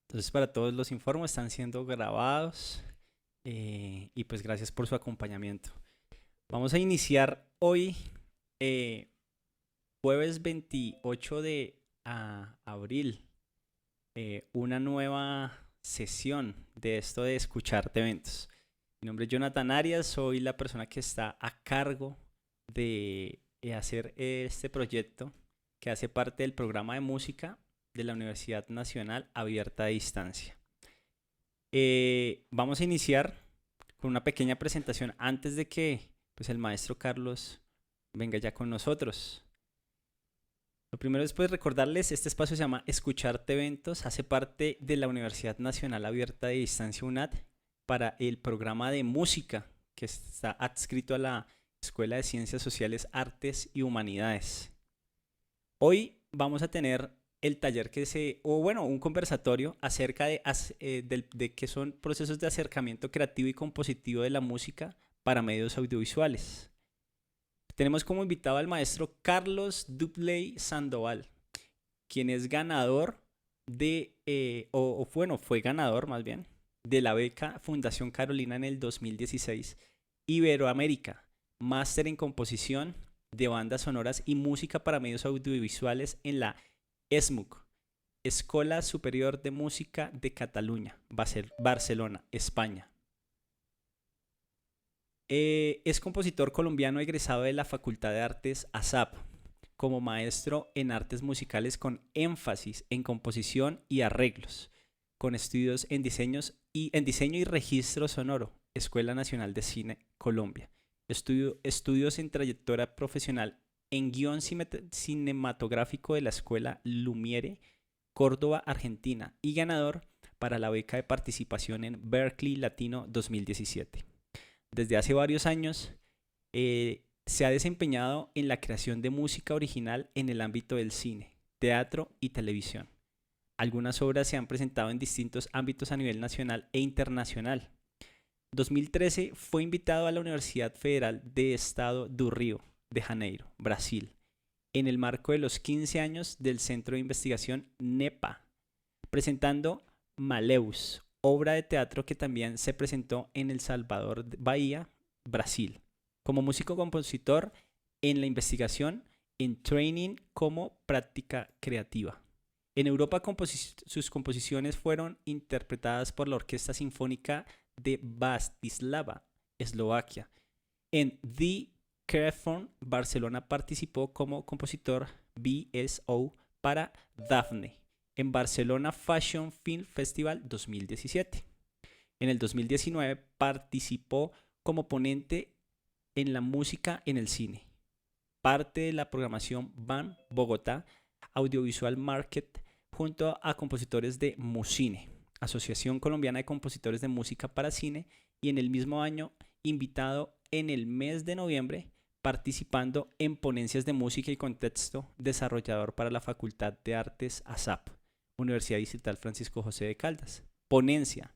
Entonces, para todos los informes están siendo grabados y pues gracias por su acompañamiento. Vamos a iniciar hoy, eh, jueves 28 de abril, una nueva sesión de esto de escucharte eventos. Mi nombre es Jonathan Arias, soy la persona que está a cargo de hacer este proyecto que hace parte del programa de música de la Universidad Nacional Abierta a Distancia. Vamos a iniciar con una pequeña presentación antes de que pues, el maestro Carlos venga ya con nosotros. Lo primero es pues recordarles, este espacio se llama Escucharte Eventos, hace parte de la Universidad Nacional Abierta de Distancia UNAD para el programa de música que está adscrito a la Escuela de Ciencias Sociales, Artes y Humanidades. Hoy vamos a tener el taller un conversatorio acerca de qué son procesos de acercamiento creativo y compositivo de la música para medios audiovisuales. Tenemos como invitado al maestro Carlos Dupley Sandoval, quien es ganador fue ganador más bien, de la beca Fundación Carolina en el 2016, Iberoamérica, máster en composición de bandas sonoras y música para medios audiovisuales en la ESMUC, Escola Superior de Música de Cataluña, Barcelona, España. Es compositor colombiano egresado de la Facultad de Artes ASAP, como maestro en artes musicales con énfasis en composición y arreglos, con estudios en diseño y registro sonoro, Escuela Nacional de Cine, Colombia. Estudios en trayectoria profesional en guión cinematográfico de la Escuela Lumiere, Córdoba, Argentina, y ganador para la beca de participación en Berkeley Latino 2017. Desde hace varios años se ha desempeñado en la creación de música original en el ámbito del cine, teatro y televisión. Algunas obras se han presentado en distintos ámbitos a nivel nacional e internacional. En 2013 fue invitado a la Universidad Federal de Estado do Rio de Janeiro, Brasil, en el marco de los 15 años del Centro de Investigación NEPA, presentando Maleus, obra de teatro que también se presentó en El Salvador, Bahía, Brasil, como músico-compositor en la investigación en training como práctica creativa. En Europa sus composiciones fueron interpretadas por la Orquesta Sinfónica de Bratislava, Eslovaquia. En The Creaform, Barcelona participó como compositor BSO para Daphne, en Barcelona Fashion Film Festival 2017. En el 2019 participó como ponente en la música en el cine, parte de la programación BAM Bogotá Audiovisual Market junto a compositores de Muscine, Asociación Colombiana de Compositores de Música para Cine, y en el mismo año invitado en el mes de noviembre participando en ponencias de música y contexto desarrollador para la Facultad de Artes ASAP, Universidad Distrital Francisco José de Caldas. Ponencia,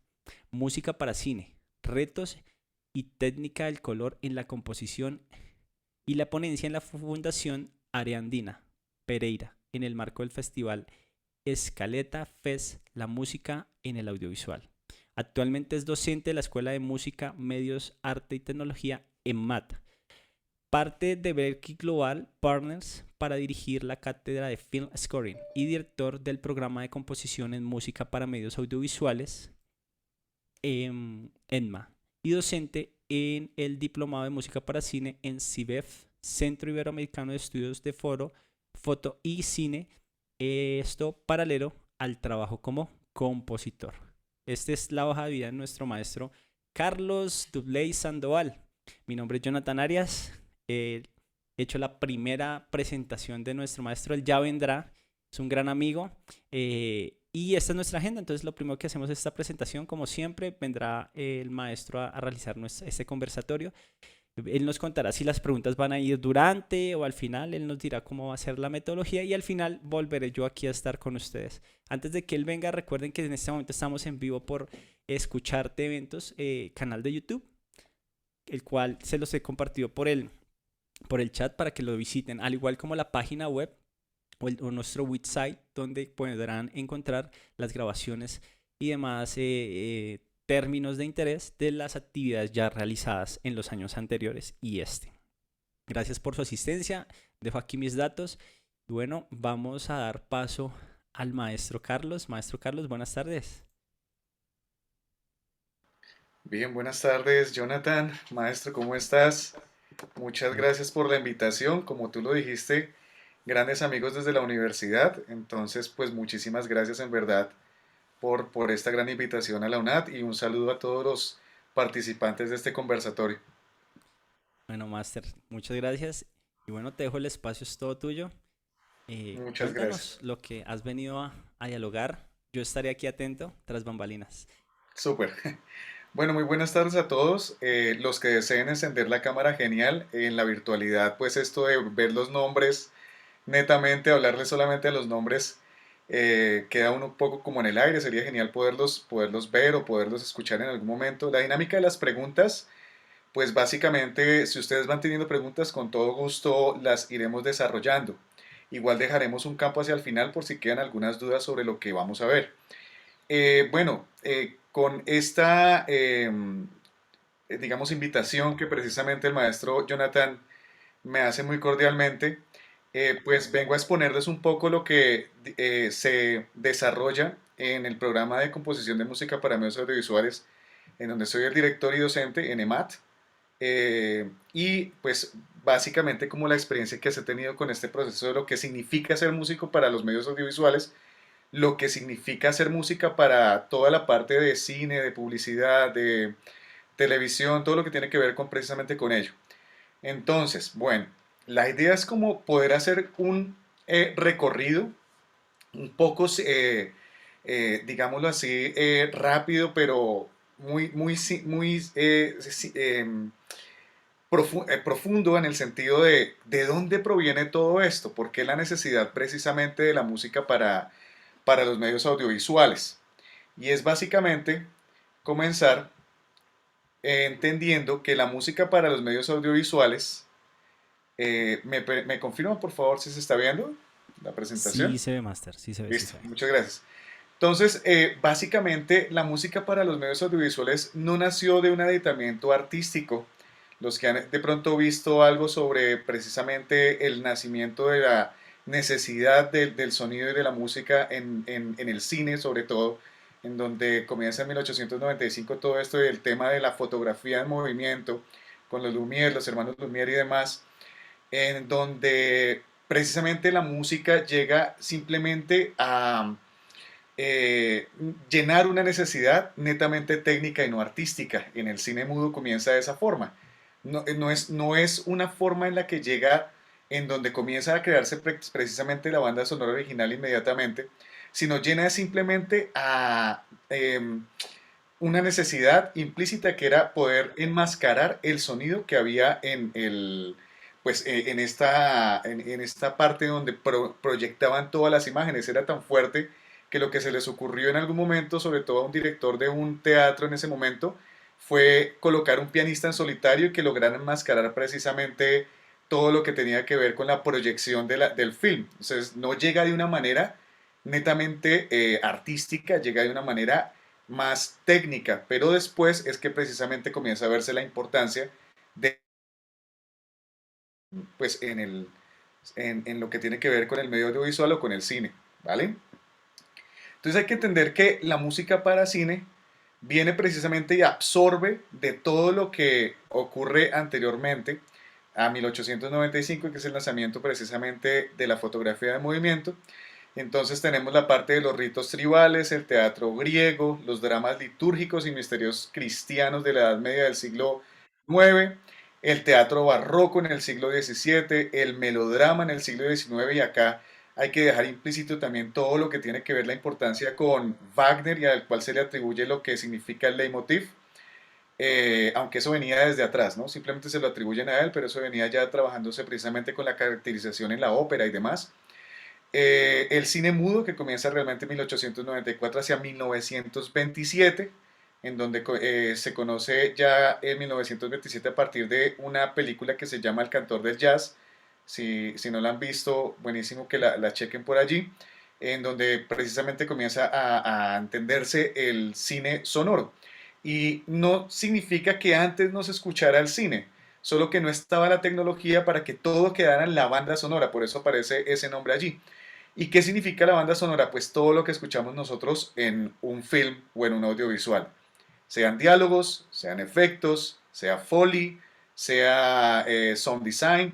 música para cine, retos y técnica del color en la composición, y la ponencia en la Fundación Areandina Pereira en el marco del festival Escaleta Fest, la música en el audiovisual. Actualmente es docente de la Escuela de Música, Medios, Arte y Tecnología en MAT, parte de Berkeley Global Partners para dirigir la cátedra de Film Scoring y director del programa de composición en música para medios audiovisuales ENMA, y docente en el Diplomado de Música para Cine en CIBEF, Centro Iberoamericano de Estudios de Foto y Cine, esto paralelo al trabajo como compositor. Esta es la hoja de vida de nuestro maestro Carlos Dupley Sandoval. Mi nombre es Jonathan Arias. He hecho la primera presentación de nuestro maestro, él ya vendrá, es un gran amigo, y esta es nuestra agenda. Entonces lo primero que hacemos es esta presentación. Como siempre vendrá el maestro a realizar este conversatorio. Él nos contará si las preguntas van a ir durante o al final. Él nos dirá cómo va a ser la metodología y al final volveré yo aquí a estar con ustedes. Antes de que él venga, recuerden que en este momento estamos en vivo por Escucharte Eventos, canal de YouTube, el cual se los he compartido por el chat para que lo visiten, al igual como la página web o nuestro website, donde podrán encontrar las grabaciones y demás términos de interés de las actividades ya realizadas en los años anteriores y este. Gracias por su asistencia, dejo aquí mis datos y bueno, vamos a dar paso al maestro Carlos. Maestro Carlos, buenas tardes. Bien, buenas tardes, Jonathan. Maestro, ¿cómo estás? Muchas Bien. gracias por la invitación. Como tú lo dijiste, grandes amigos desde la universidad. Entonces, pues muchísimas gracias en verdad por esta gran invitación a la UNAD y un saludo a todos los participantes de este conversatorio. Bueno, Master, muchas gracias. Y bueno, te dejo el espacio, es todo tuyo. Muchas Cuéntanos gracias. lo que has venido a dialogar. Yo estaré aquí atento tras bambalinas. Súper. Bueno, muy buenas tardes a todos. Los que deseen encender la cámara, genial. En la virtualidad, pues esto de ver los nombres netamente, hablarle solamente a los nombres, queda uno un poco como en el aire, sería genial poderlos ver o poderlos escuchar en algún momento. La dinámica de las preguntas, pues básicamente, si ustedes van teniendo preguntas, con todo gusto las iremos desarrollando. Igual dejaremos un campo hacia el final por si quedan algunas dudas sobre lo que vamos a ver. Con esta, digamos, invitación que precisamente el maestro Jonathan me hace muy cordialmente, pues vengo a exponerles un poco lo que se desarrolla en el programa de composición de música para medios audiovisuales, en donde soy el director y docente en EMAT, y pues básicamente como la experiencia que se ha tenido con este proceso de lo que significa ser músico para los medios audiovisuales, lo que significa hacer música para toda la parte de cine, de publicidad, de televisión, todo lo que tiene que ver con precisamente con ello. Entonces, bueno, la idea es como poder hacer un recorrido un poco, digámoslo así, rápido, pero muy profundo en el sentido de dónde proviene todo esto, por qué la necesidad precisamente de la música para los medios audiovisuales. Y es básicamente comenzar entendiendo que la música para los medios audiovisuales ¿me confirman por favor si se está viendo la Sí presentación? se ve, Master, sí se ve, sí Listo, se ve. muchas gracias. Entonces, básicamente la música para los medios audiovisuales no nació de un aditamiento artístico. Los que han de pronto visto algo sobre precisamente el nacimiento de la necesidad del sonido y de la música en el cine, sobre todo, en donde comienza en 1895 todo esto del tema de la fotografía en movimiento, con los Lumière, los hermanos Lumière y demás, en donde precisamente la música llega simplemente a llenar una necesidad netamente técnica y no artística. En el cine mudo comienza de esa forma. No es una forma en la que llega, en donde comienza a crearse precisamente la banda sonora original inmediatamente, sino llena simplemente a una necesidad implícita que era poder enmascarar el sonido que había en esta parte donde proyectaban todas las imágenes. Era tan fuerte que lo que se les ocurrió en algún momento, sobre todo a un director de un teatro en ese momento, fue colocar un pianista en solitario y que lograran enmascarar precisamente todo lo que tenía que ver con la proyección del film. Entonces no llega de una manera netamente artística, llega de una manera más técnica, pero después es que precisamente comienza a verse la importancia de, pues, en lo que tiene que ver con el medio audiovisual o con el cine, ¿vale? Entonces hay que entender que la música para cine viene precisamente y absorbe de todo lo que ocurre anteriormente a 1895, que es el lanzamiento precisamente de la fotografía de movimiento. Entonces tenemos la parte de los ritos tribales, el teatro griego, los dramas litúrgicos y misterios cristianos de la Edad Media del siglo IX, el teatro barroco en el siglo XVII, el melodrama en el siglo XIX, y acá hay que dejar implícito también todo lo que tiene que ver la importancia con Wagner y al cual se le atribuye lo que significa el leitmotiv, aunque eso venía desde atrás, ¿no? Simplemente se lo atribuyen a él, pero eso venía ya trabajándose precisamente con la caracterización en la ópera y demás. El cine mudo que comienza realmente en 1894 hacia 1927, en donde se conoce ya en 1927 a partir de una película que se llama El cantor del jazz, Si no la han visto, buenísimo que la chequen por allí, en donde precisamente comienza a entenderse el cine sonoro. Y no significa que antes no se escuchara el cine, solo que no estaba la tecnología para que todo quedara en la banda sonora, por eso aparece ese nombre allí. ¿Y qué significa la banda sonora? Pues todo lo que escuchamos nosotros en un film o en un audiovisual. Sean diálogos, sean efectos, sea Foley, sea sound design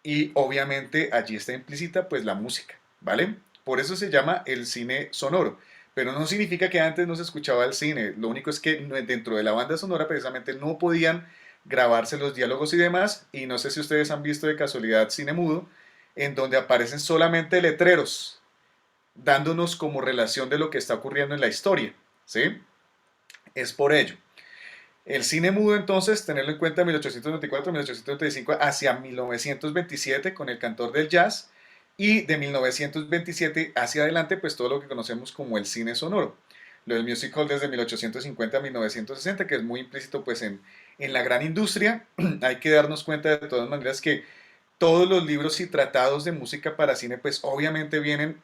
y obviamente allí está implícita pues la música, ¿vale? Por eso se llama el cine sonoro. Pero no significa que antes no se escuchaba el cine, lo único es que dentro de la banda sonora precisamente no podían grabarse los diálogos y demás, y no sé si ustedes han visto de casualidad cine mudo, en donde aparecen solamente letreros, dándonos como relación de lo que está ocurriendo en la historia, ¿sí? Es por ello. El cine mudo entonces, tenerlo en cuenta 1894-1895 hacia 1927 con el cantor del jazz y de 1927 hacia adelante pues todo lo que conocemos como el cine sonoro. Lo del musical desde 1850 a 1960 que es muy implícito pues en la gran industria. Hay que darnos cuenta de todas maneras que todos los libros y tratados de música para cine pues obviamente vienen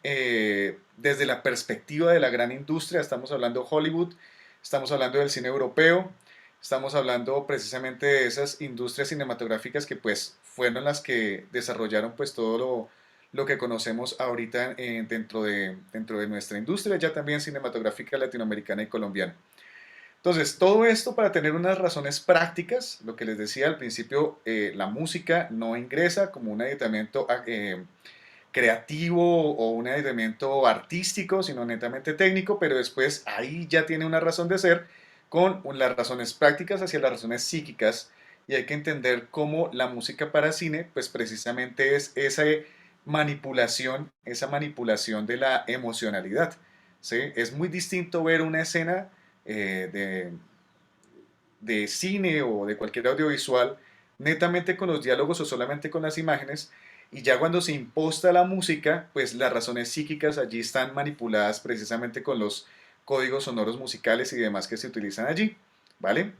desde la perspectiva de la gran industria. Estamos hablando de Hollywood, estamos hablando del cine europeo, estamos hablando precisamente de esas industrias cinematográficas que pues fueron las que desarrollaron pues todo lo que conocemos ahorita dentro de nuestra industria, ya también cinematográfica latinoamericana y colombiana. Entonces, todo esto para tener unas razones prácticas, lo que les decía al principio, la música no ingresa como un aditamento creativo o un aditamento artístico, sino netamente técnico, pero después ahí ya tiene una razón de ser con las razones prácticas hacia las razones psíquicas y hay que entender cómo la música para cine, pues precisamente es esa manipulación de la emocionalidad. ¿Sí? Es muy distinto ver una escena de cine o de cualquier audiovisual netamente con los diálogos o solamente con las imágenes y ya cuando se imposta la música, pues las razones psíquicas allí están manipuladas precisamente con los códigos sonoros musicales y demás que se utilizan allí, ¿vale?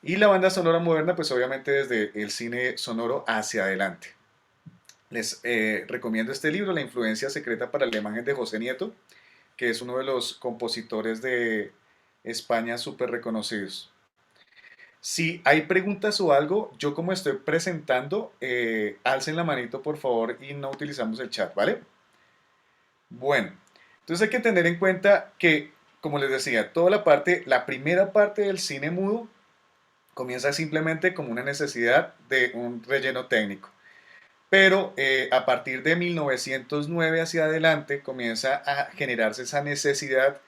Y la banda sonora moderna, pues obviamente desde el cine sonoro hacia adelante. Les recomiendo este libro, La influencia secreta para la imagen de José Nieto, que es uno de los compositores de España súper reconocidos. Si hay preguntas o algo, yo como estoy presentando, alcen la manito por favor y no utilizamos el chat, ¿vale? Bueno, entonces hay que tener en cuenta que, como les decía, la primera parte del cine mudo comienza simplemente como una necesidad de un relleno técnico. Pero a partir de 1909 hacia adelante comienza a generarse esa necesidad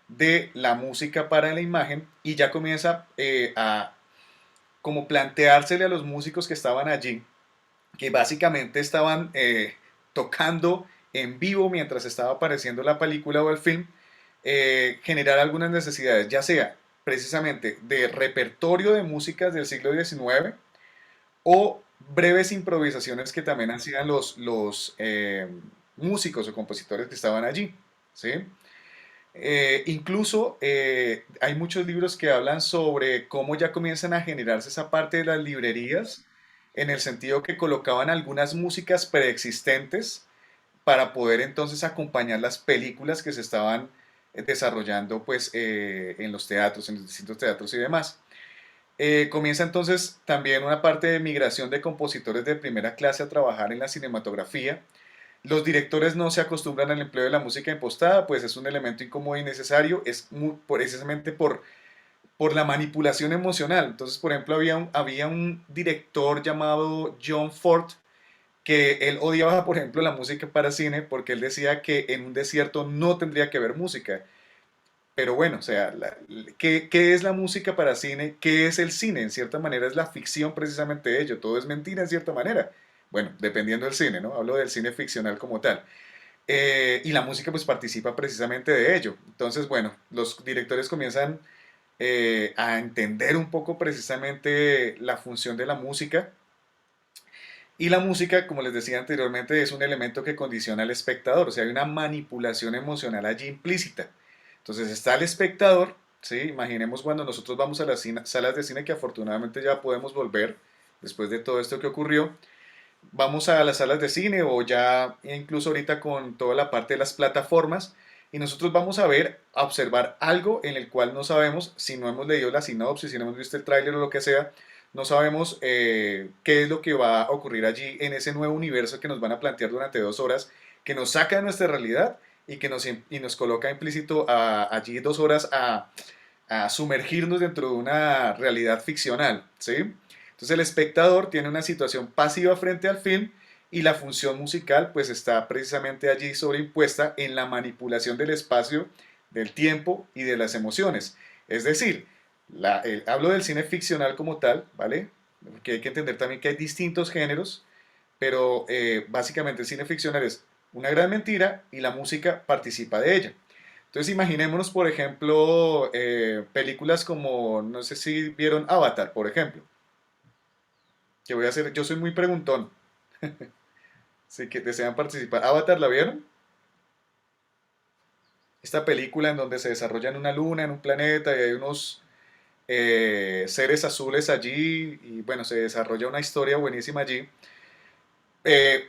de la música para la imagen y ya comienza a como planteársele a los músicos que estaban allí, que básicamente estaban tocando en vivo mientras estaba apareciendo la película o el film, generar algunas necesidades, ya sea precisamente de repertorio de músicas del siglo XIX o breves improvisaciones que también hacían los músicos o compositores que estaban allí. ¿Sí? Incluso hay muchos libros que hablan sobre cómo ya comienzan a generarse esa parte de las librerías, en el sentido que colocaban algunas músicas preexistentes para poder entonces acompañar las películas que se estaban desarrollando pues, en los teatros, en los distintos teatros y demás. Comienza entonces también una parte de migración de compositores de primera clase a trabajar en la cinematografía. Los directores no se acostumbran al empleo de la música impostada, pues es un elemento incómodo y necesario, precisamente por la manipulación emocional. Entonces, por ejemplo, había un director llamado John Ford que él odiaba, por ejemplo, la música para cine porque él decía que en un desierto no tendría que haber música. Pero bueno, o sea, ¿qué es la música para cine? ¿Qué es el cine? En cierta manera es la ficción precisamente de ello. Todo es mentira en cierta manera. Bueno, dependiendo del cine, ¿no? Hablo del cine ficcional como tal. Y la música pues participa precisamente de ello. Entonces, bueno, los directores comienzan a entender un poco precisamente la función de la música. Y la música, como les decía anteriormente, es un elemento que condiciona al espectador. O sea, hay una manipulación emocional allí implícita. Entonces está el espectador, ¿sí? Imaginemos cuando nosotros vamos a las salas de cine, que afortunadamente ya podemos volver después de todo esto que ocurrió. vamos a las salas de cine o ya incluso ahorita con toda la parte de las plataformas y nosotros vamos a ver, a observar algo en el cual no sabemos, si no hemos leído la sinopsis, si no hemos visto el tráiler o lo que sea, no sabemos qué es lo que va a ocurrir allí en ese nuevo universo que nos van a plantear durante 2 horas, que nos saca de nuestra realidad y que nos coloca implícito allí 2 horas a sumergirnos dentro de una realidad ficcional, ¿sí? Entonces el espectador tiene una situación pasiva frente al film y la función musical pues está precisamente allí sobreimpuesta en la manipulación del espacio, del tiempo y de las emociones. Es decir, hablo del cine ficcional como tal, ¿vale? Porque hay que entender también que hay distintos géneros, pero básicamente el cine ficcional es una gran mentira y la música participa de ella. Entonces imaginémonos, por ejemplo, películas como, no sé si vieron Avatar, por ejemplo, que voy a hacer, yo soy muy preguntón, sé que desean participar. ¿Avatar la vieron? Esta película en donde se desarrolla en una luna, en un planeta, y hay unos seres azules allí, y bueno, se desarrolla una historia buenísima allí. Eh,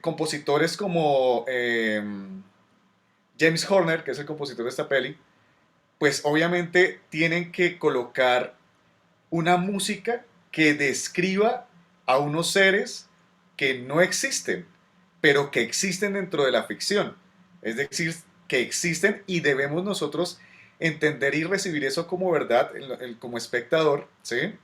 Compositores como James Horner, que es el compositor de esta peli, pues obviamente tienen que colocar una música que describa a unos seres que no existen, pero que existen dentro de la ficción. Es decir, que existen y debemos nosotros entender y recibir eso como verdad, como espectador, ¿sí?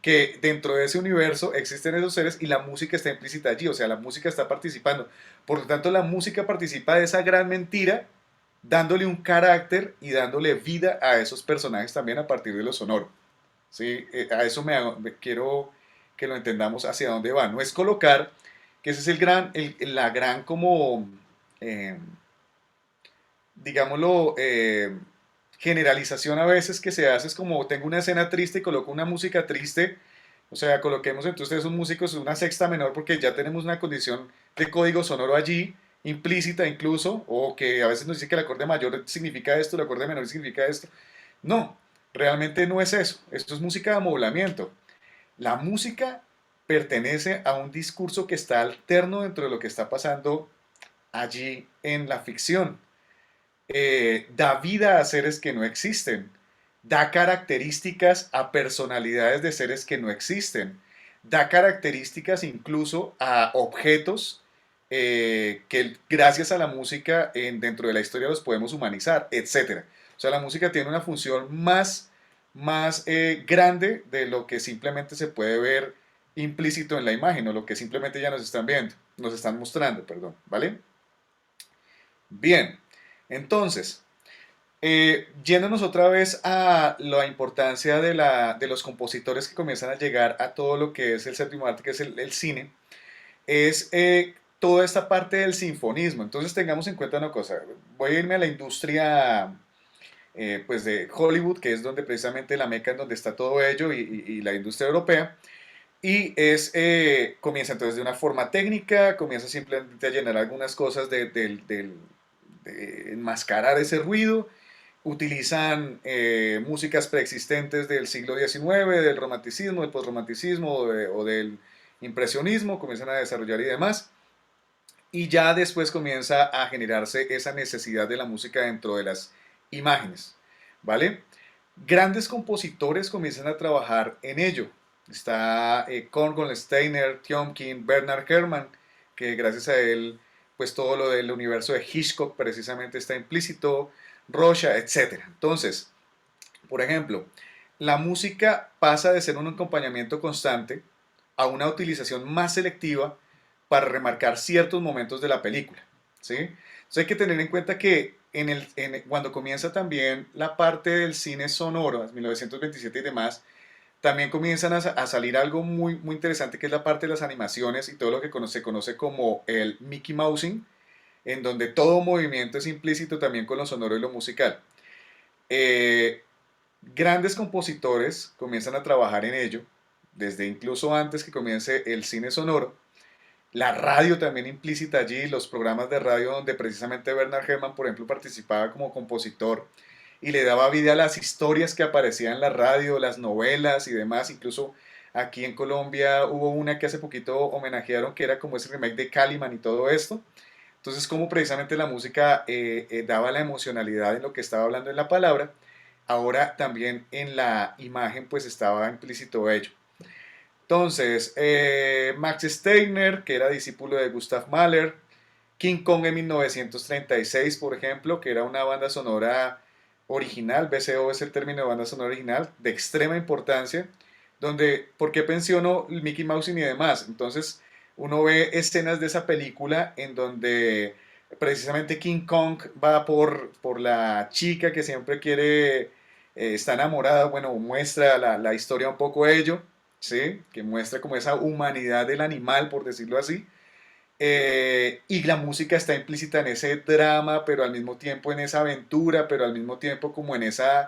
Que dentro de ese universo existen esos seres y la música está implícita allí, o sea, la música está participando. Por lo tanto, la música participa de esa gran mentira, dándole un carácter y dándole vida a esos personajes también a partir de lo sonoro. ¿Sí? A eso quiero que lo entendamos hacia dónde va. No es colocar, que ese es la gran como, eh, digámoslo, generalización a veces que se hace, es como tengo una escena triste y coloco una música triste, o sea, coloquemos entonces esos músicos en una sexta menor porque ya tenemos una condición de código sonoro allí, implícita incluso, o que a veces nos dice que el acorde mayor significa esto, el acorde menor significa esto. No, realmente no es eso. Esto es música de amoblamiento. La música pertenece a un discurso que está alterno dentro de lo que está pasando allí en la ficción. Da vida a seres que no existen. Da características a personalidades de seres que no existen. Da características incluso a objetos que gracias a la música dentro de la historia los podemos humanizar, etcétera. O sea, la música tiene una función más grande de lo que simplemente se puede ver implícito en la imagen o lo que simplemente ya nos están viendo, nos están mostrando, perdón, ¿vale? Bien, entonces, yéndonos otra vez a la importancia de los compositores que comienzan a llegar a todo lo que es el séptimo arte, que es el cine, es toda esta parte del sinfonismo. Entonces tengamos en cuenta una cosa, voy a irme a la industria pues de Hollywood, que es donde precisamente la meca en donde está todo ello y la industria europea. Y comienza entonces de una forma técnica, comienza simplemente a llenar algunas cosas de enmascarar ese ruido. Utilizan músicas preexistentes del siglo XIX, del romanticismo, del postromanticismo o del impresionismo, comienzan a desarrollar y demás. Y ya después comienza a generarse esa necesidad de la música dentro de las imágenes, ¿vale? Grandes compositores comienzan a trabajar en ello. Está Korngold, Steiner, Tiomkin, Bernard Herrmann, que gracias a él, pues todo lo del universo de Hitchcock precisamente está implícito, Rocha, etc. Entonces, por ejemplo, la música pasa de ser un acompañamiento constante a una utilización más selectiva para remarcar ciertos momentos de la película, ¿sí? Entonces hay que tener en cuenta que cuando comienza también la parte del cine sonoro, 1927 y demás, también comienzan a salir algo muy, muy interesante que es la parte de las animaciones y todo lo que se conoce como el Mickey Mousing, en donde todo movimiento es implícito también con lo sonoro y lo musical. Eh, Grandes compositores comienzan a trabajar en ello, desde incluso antes que comience el cine sonoro. La radio también implícita allí, los programas de radio donde precisamente Bernard Herrmann, por ejemplo, participaba como compositor y le daba vida a las historias que aparecían en la radio, las novelas y demás. Incluso Aquí en Colombia hubo una que hace poquito homenajearon, que era como ese remake de Caliman y todo esto. Entonces, como precisamente la música daba la emocionalidad en lo que estaba hablando en la palabra, ahora también en la imagen pues estaba implícito ello. Entonces, Max Steiner, que era discípulo de Gustav Mahler, King Kong en 1936, por ejemplo, que era una banda sonora original, BCO es el término de banda sonora original, de extrema importancia, donde, ¿por qué pensiono Mickey Mouse y demás? Entonces, uno ve escenas de esa película en donde precisamente King Kong va por la chica que siempre quiere, está enamorada, bueno, muestra la historia un poco ello, ¿sí? Que muestra como esa humanidad del animal, por decirlo así, y la música está implícita en ese drama, pero al mismo tiempo en esa aventura, pero al mismo tiempo como en esos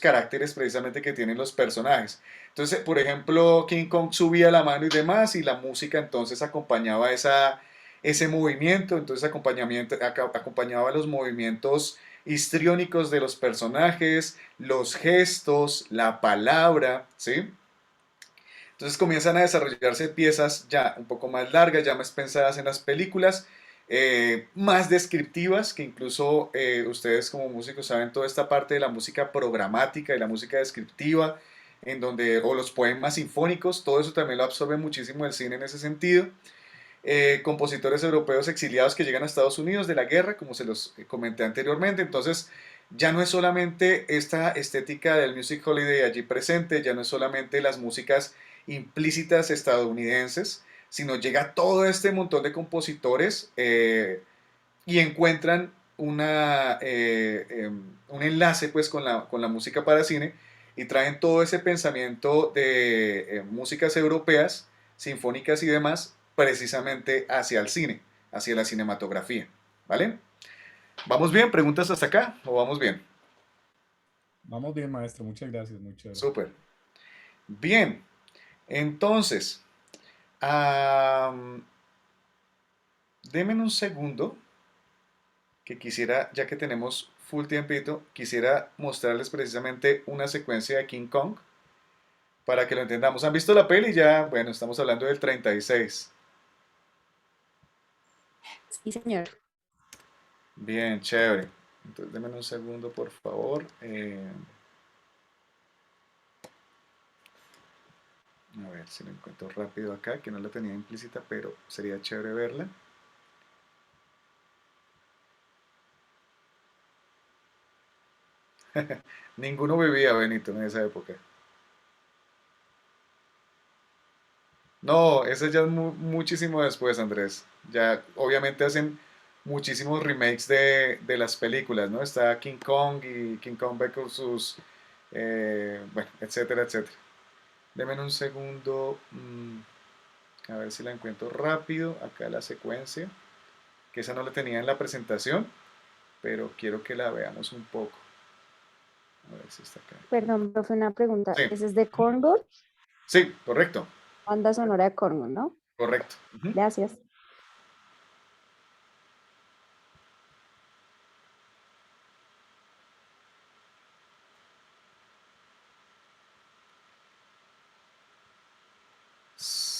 caracteres precisamente que tienen los personajes. Entonces, por ejemplo, King Kong subía la mano y demás, y la música entonces acompañaba ese movimiento, entonces acompañaba los movimientos histriónicos de los personajes, los gestos, la palabra, ¿sí? Entonces comienzan a desarrollarse piezas ya un poco más largas, ya más pensadas en las películas, más descriptivas, que incluso ustedes como músicos saben toda esta parte de la música programática y la música descriptiva, en donde, o los poemas sinfónicos, todo eso también lo absorbe muchísimo el cine en ese sentido. Compositores europeos exiliados que llegan a Estados Unidos de la guerra, como se los comenté anteriormente. Entonces, ya no es solamente esta estética del Music Holiday allí presente, ya no es solamente las músicas implícitas estadounidenses, sino llega todo este montón de compositores y encuentran un enlace pues con la música para cine y traen todo ese pensamiento de músicas europeas, sinfónicas y demás, precisamente hacia el cine, hacia la cinematografía, ¿vale? ¿Vamos bien? ¿Preguntas hasta acá o vamos bien? Vamos bien, maestro. Muchas gracias. Muy chévere. Súper. Bien, entonces, am, denme un segundo que quisiera, ya que tenemos full tiempito, quisiera mostrarles precisamente una secuencia de King Kong para que lo entendamos. ¿Han visto la peli? Ya, bueno, estamos hablando del 36. Sí, señor. Bien, chévere. Entonces, denme un segundo, por favor. A ver si lo encuentro rápido acá, que no la tenía implícita, pero sería chévere verla. Ninguno vivía, Benito, en esa época. No, ese ya es muchísimo después, Andrés. Ya obviamente hacen muchísimos remakes de las películas, ¿no? Está King Kong y King Kong versus, bueno, etcétera, etcétera. Deme un segundo, a ver si la encuentro rápido. Acá la secuencia, que esa no la tenía en la presentación, pero quiero que la veamos un poco. A ver si está acá. Perdón, profe, una pregunta. Sí, ¿Ese es de Cornwall? sí, correcto, Banda sonora de Cornwall, ¿no? correcto. Ujú. Gracias.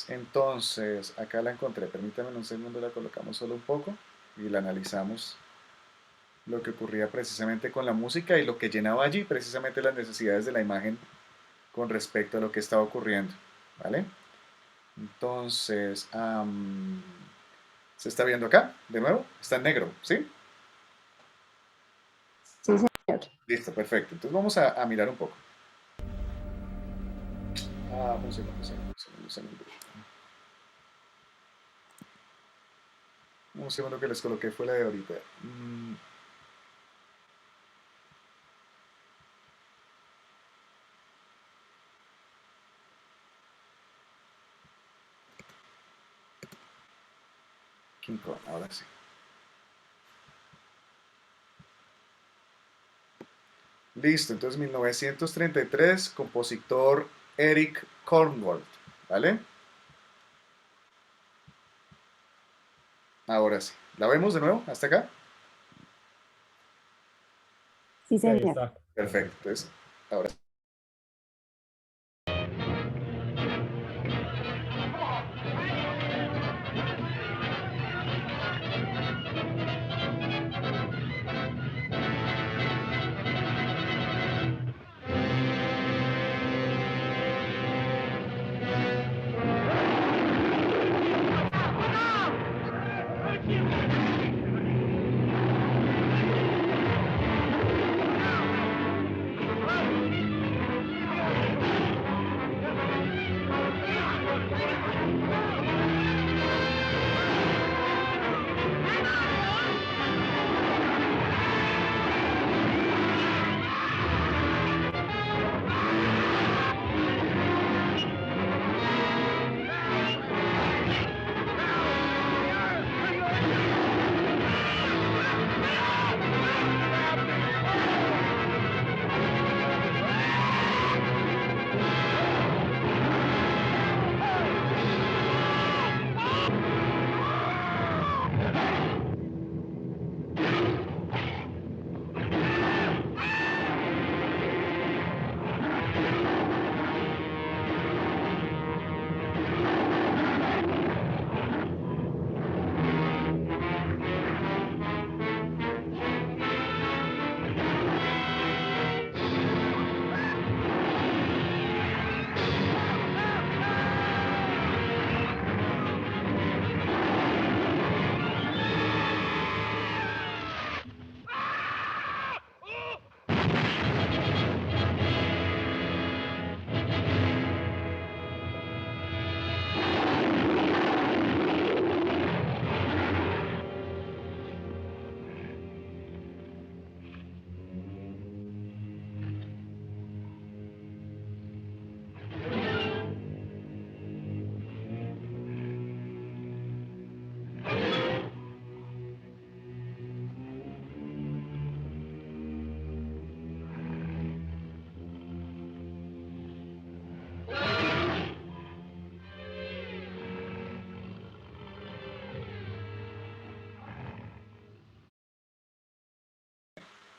Entonces, acá la encontré. Permítame un segundo, la colocamos solo un poco y la analizamos lo que ocurría precisamente con la música y lo que llenaba allí precisamente las necesidades de la imagen con respecto a lo que estaba ocurriendo. ¿Vale? Entonces, ¿se está viendo acá? De nuevo, está en negro, ¿sí? Sí, señor. Listo, perfecto. Entonces vamos a mirar un poco. Ah, un segundo, un segundo, un segundo, un segundo. Un segundo que les coloqué fue la de ahorita. King Kong, ahora sí. Listo, entonces 1933, compositor Eric Korngold, ¿vale? Ahora sí. ¿La vemos de nuevo? ¿Hasta acá? Sí, Sí, ahí señor. está. Perfecto. Perfecto. Entonces, ahora sí.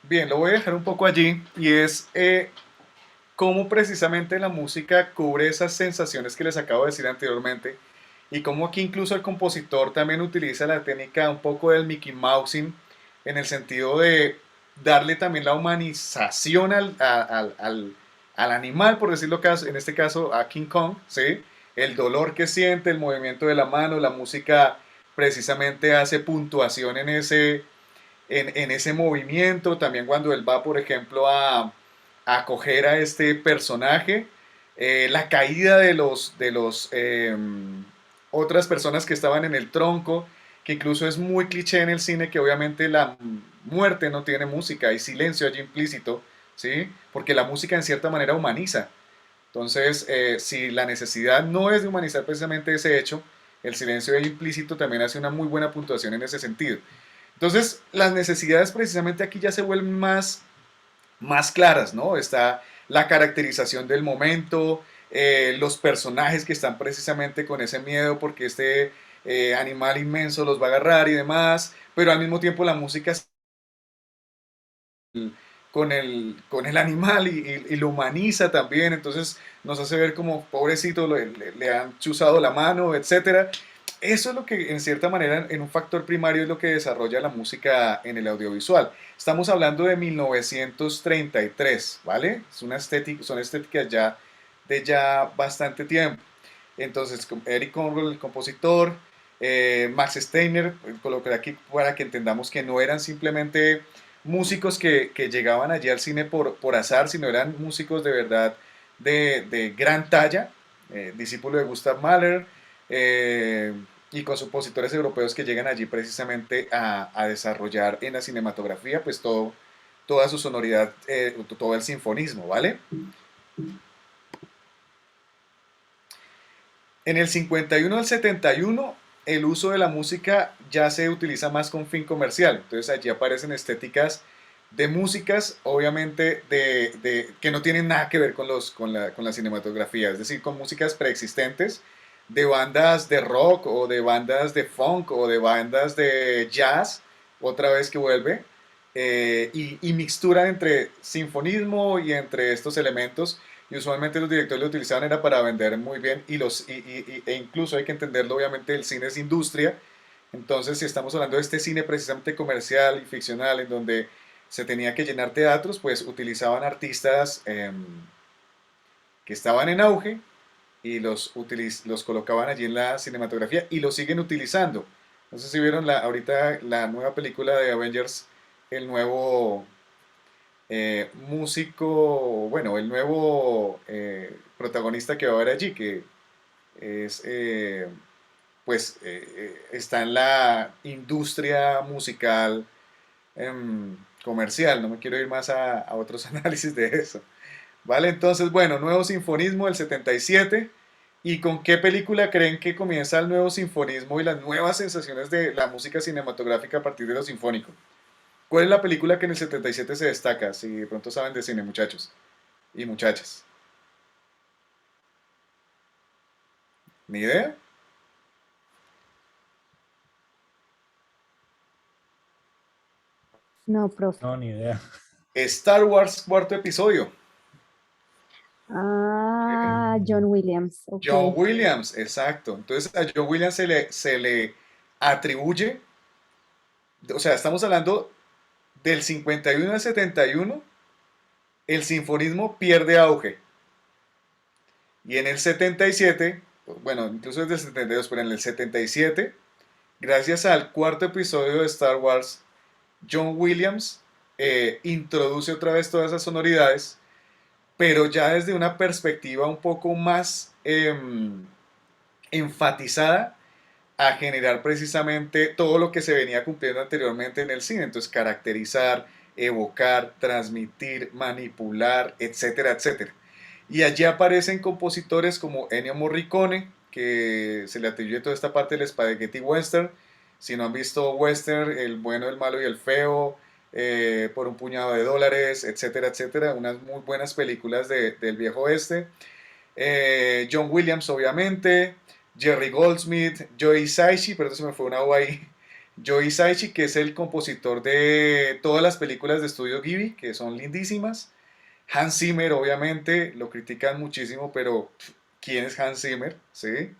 Bien, lo voy a dejar un poco allí y es cómo precisamente la música cubre esas sensaciones que les acabo de decir anteriormente y cómo aquí incluso el compositor también utiliza la técnica un poco del Mickey Mousing en el sentido de darle también la humanización al animal, por decirlo en este caso a King Kong, ¿sí? El dolor que siente, el movimiento de la mano, la música precisamente hace puntuación en ese movimiento, también cuando él va, por ejemplo, a coger a este personaje, la caída de los otras personas que estaban en el tronco, que incluso es muy cliché en el cine que obviamente la muerte no tiene música, hay silencio allí implícito, ¿sí? Porque la música en cierta manera humaniza. Entonces, si la necesidad no es de humanizar precisamente ese hecho, el silencio implícito también hace una muy buena puntuación en ese sentido. Entonces, las necesidades precisamente aquí ya se vuelven más claras, ¿no? Está la caracterización del momento, los personajes que están precisamente con ese miedo porque este animal inmenso los va a agarrar y demás, pero al mismo tiempo la música con el animal y lo humaniza también, entonces nos hace ver como pobrecito le han chuzado la mano, etcétera. Eso es lo que en cierta manera en un factor primario es lo que desarrolla la música en el audiovisual. Estamos hablando de 1933, ¿vale? Son estéticas ya bastante tiempo. Entonces, Eric Conroy, el compositor, Max Steiner, coloqué aquí para que entendamos que no eran simplemente músicos que llegaban allí al cine por azar, sino eran músicos de verdad de gran talla, discípulo de Gustav Mahler, eh, y con compositores europeos que llegan allí precisamente a desarrollar en la cinematografía pues toda su sonoridad, todo el sinfonismo, ¿vale? En el 51 al 71 el uso de la música ya se utiliza más con fin comercial. Entonces allí aparecen estéticas de músicas, obviamente, que no tienen nada que ver con la cinematografía, es decir, con músicas preexistentes de bandas de rock o de bandas de funk o de bandas de jazz, otra vez que vuelve, y mixtura entre sinfonismo y entre estos elementos y usualmente los directores lo utilizaban era para vender muy bien e incluso hay que entenderlo, obviamente el cine es industria, entonces si estamos hablando de este cine precisamente comercial y ficcional en donde se tenía que llenar teatros, pues utilizaban artistas que estaban en auge y los colocaban allí en la cinematografía y los siguen utilizando. No sé si vieron ahorita la nueva película de Avengers, el nuevo músico, bueno, el nuevo protagonista que va a haber allí, que es, está en la industria musical comercial. No me quiero ir más a otros análisis de eso. ¿Vale? Entonces, bueno, nuevo sinfonismo del 77. ¿Y con qué película creen que comienza el nuevo sinfonismo y las nuevas sensaciones de la música cinematográfica a partir de lo sinfónico? ¿Cuál es la película que en el 77 se destaca? Si de pronto saben de cine, muchachos y muchachas. ¿Ni idea? No, profe. No, ni idea. Star Wars cuarto episodio. Ah, John Williams. John Ok. Williams, exacto. Entonces a John Williams se le atribuye, o sea, estamos hablando del 51 al 71, el sinfonismo pierde auge. Y en el 77, bueno, incluso desde el 72, pero en el 77, gracias al cuarto episodio de Star Wars, John Williams introduce otra vez todas esas sonoridades, pero ya desde una perspectiva un poco más enfatizada a generar precisamente todo lo que se venía cumpliendo anteriormente en el cine. Entonces, caracterizar, evocar, transmitir, manipular, etcétera, etcétera. Y allí aparecen compositores como Ennio Morricone, que se le atribuye toda esta parte del Spaghetti Western. Si no han visto Western, El bueno, el malo y el feo, Por un puñado de dólares, etcétera, etcétera. Unas muy buenas películas del viejo oeste. John Williams, obviamente. Jerry Goldsmith, Joe Hisaishi, pero eso se me fue una O ahí. Joe Hisaishi, que es el compositor de todas las películas de Estudio Ghibli, que son lindísimas. Hans Zimmer, obviamente, lo critican muchísimo, pero ¿quién es Hans Zimmer? ¿Sí?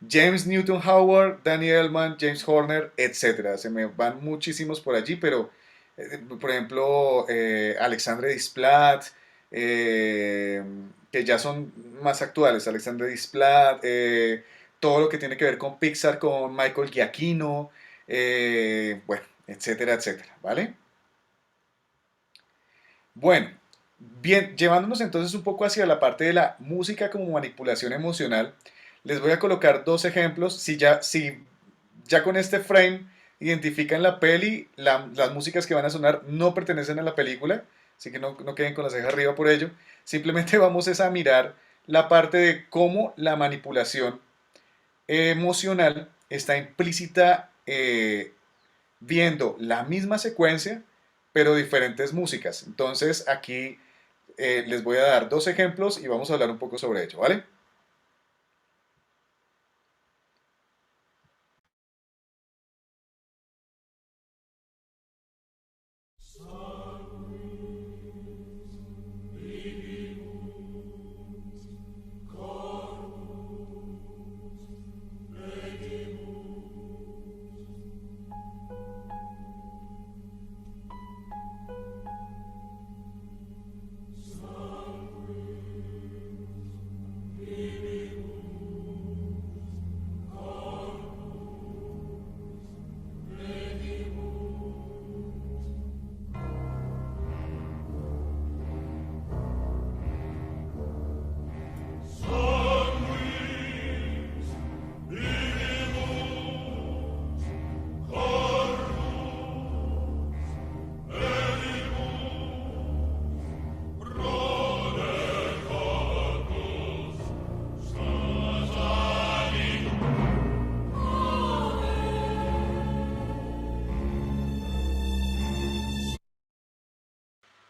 James Newton Howard, Danny Elfman, James Horner, etcétera. Se me van muchísimos por allí, pero por ejemplo, Alexandre Desplat, eh, que ya son más actuales, Alexandre Desplat, todo lo que tiene que ver con Pixar, con Michael Giacchino, bueno, etcétera, etcétera, ¿vale? Bueno, bien, llevándonos entonces un poco hacia la parte de la música como manipulación emocional, les voy a colocar dos ejemplos. Si ya con este frame identifican la peli, las músicas que van a sonar no pertenecen a la película, así que no queden con la ceja arriba por ello. Simplemente vamos es a mirar la parte de cómo la manipulación emocional está implícita viendo la misma secuencia, pero diferentes músicas. Entonces aquí les voy a dar dos ejemplos y vamos a hablar un poco sobre ello, ¿vale?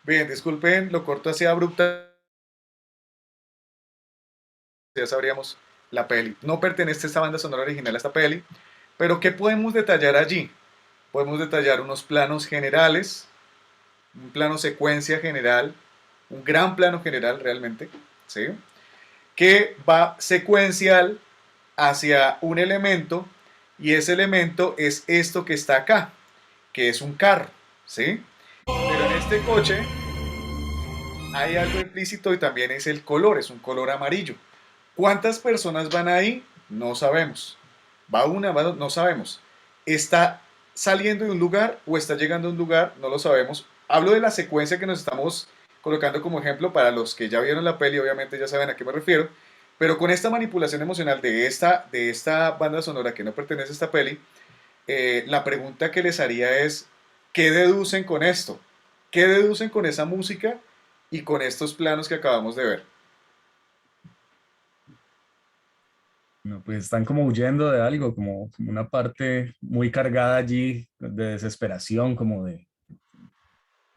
Bien, disculpen, lo corto así abrupta, ya sabríamos la peli. No pertenece esta banda sonora original a esta peli, pero ¿qué podemos detallar allí? Podemos detallar unos planos generales, un plano secuencia general, un gran plano general realmente, ¿sí? Que va secuencial hacia un elemento y ese elemento es esto que está acá, que es un carro, ¿sí? Pero en este coche hay algo implícito y también es el color, es un color amarillo. ¿Cuántas personas van ahí? No sabemos. ¿Va una? ¿Va dos? No sabemos. ¿Está saliendo de un lugar o está llegando a un lugar? No lo sabemos. Hablo de la secuencia que nos estamos colocando como ejemplo para los que ya vieron la peli, obviamente ya saben a qué me refiero. Pero con esta manipulación emocional de esta banda sonora que no pertenece a esta peli, la pregunta que les haría es, ¿qué deducen con esto? ¿Qué deducen con esa música y con estos planos que acabamos de ver? No, pues están como huyendo de algo, como una parte muy cargada allí de desesperación, como de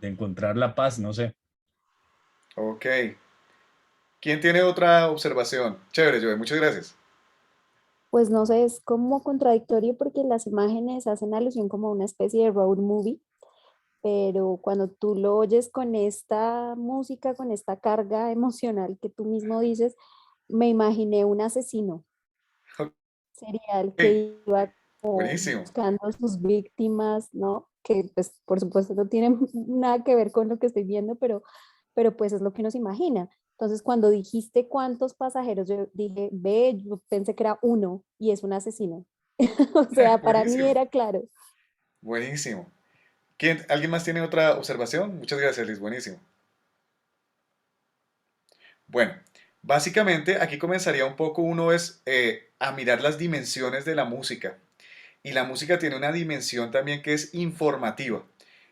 encontrar la paz, no sé. Ok. ¿Quién tiene otra observación? Chévere, Joey, muchas gracias. Pues no sé, es como contradictorio porque las imágenes hacen alusión como a una especie de road movie, pero cuando tú lo oyes con esta música, con esta carga emocional que tú mismo dices, me imaginé un asesino serial Ok, que iba como buenísimo. buscando a sus víctimas, ¿no? Que pues por supuesto no tiene nada que ver con lo que estoy viendo, pero pues es lo que nos imagina. Entonces cuando dijiste cuántos pasajeros, yo dije, ve, yo pensé que era uno y es un asesino. O sea, para mí Buenísimo, era claro. buenísimo. ¿Alguien más tiene otra observación? Muchas gracias, Liz, buenísimo. Bueno, básicamente aquí comenzaría un poco uno es a mirar las dimensiones de la música. Y la música tiene una dimensión también que es informativa.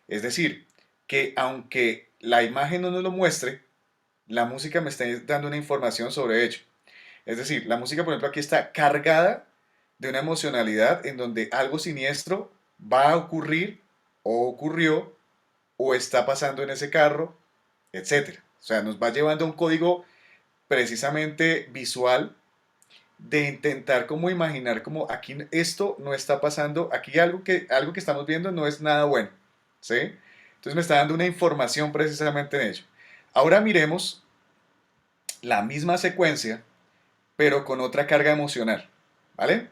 Es decir, que aunque la imagen no nos lo muestre, la música me está dando una información sobre ello. Es decir, la música, por ejemplo, aquí está cargada de una emocionalidad en donde algo siniestro va a ocurrir o ocurrió o está pasando en ese carro, etcétera. O sea, nos va llevando a un código precisamente visual de intentar como imaginar como aquí esto no está pasando, aquí algo que estamos viendo no es nada bueno, ¿sí? Entonces me está dando una información precisamente en ello. Ahora miremos la misma secuencia, pero con otra carga emocional, ¿vale?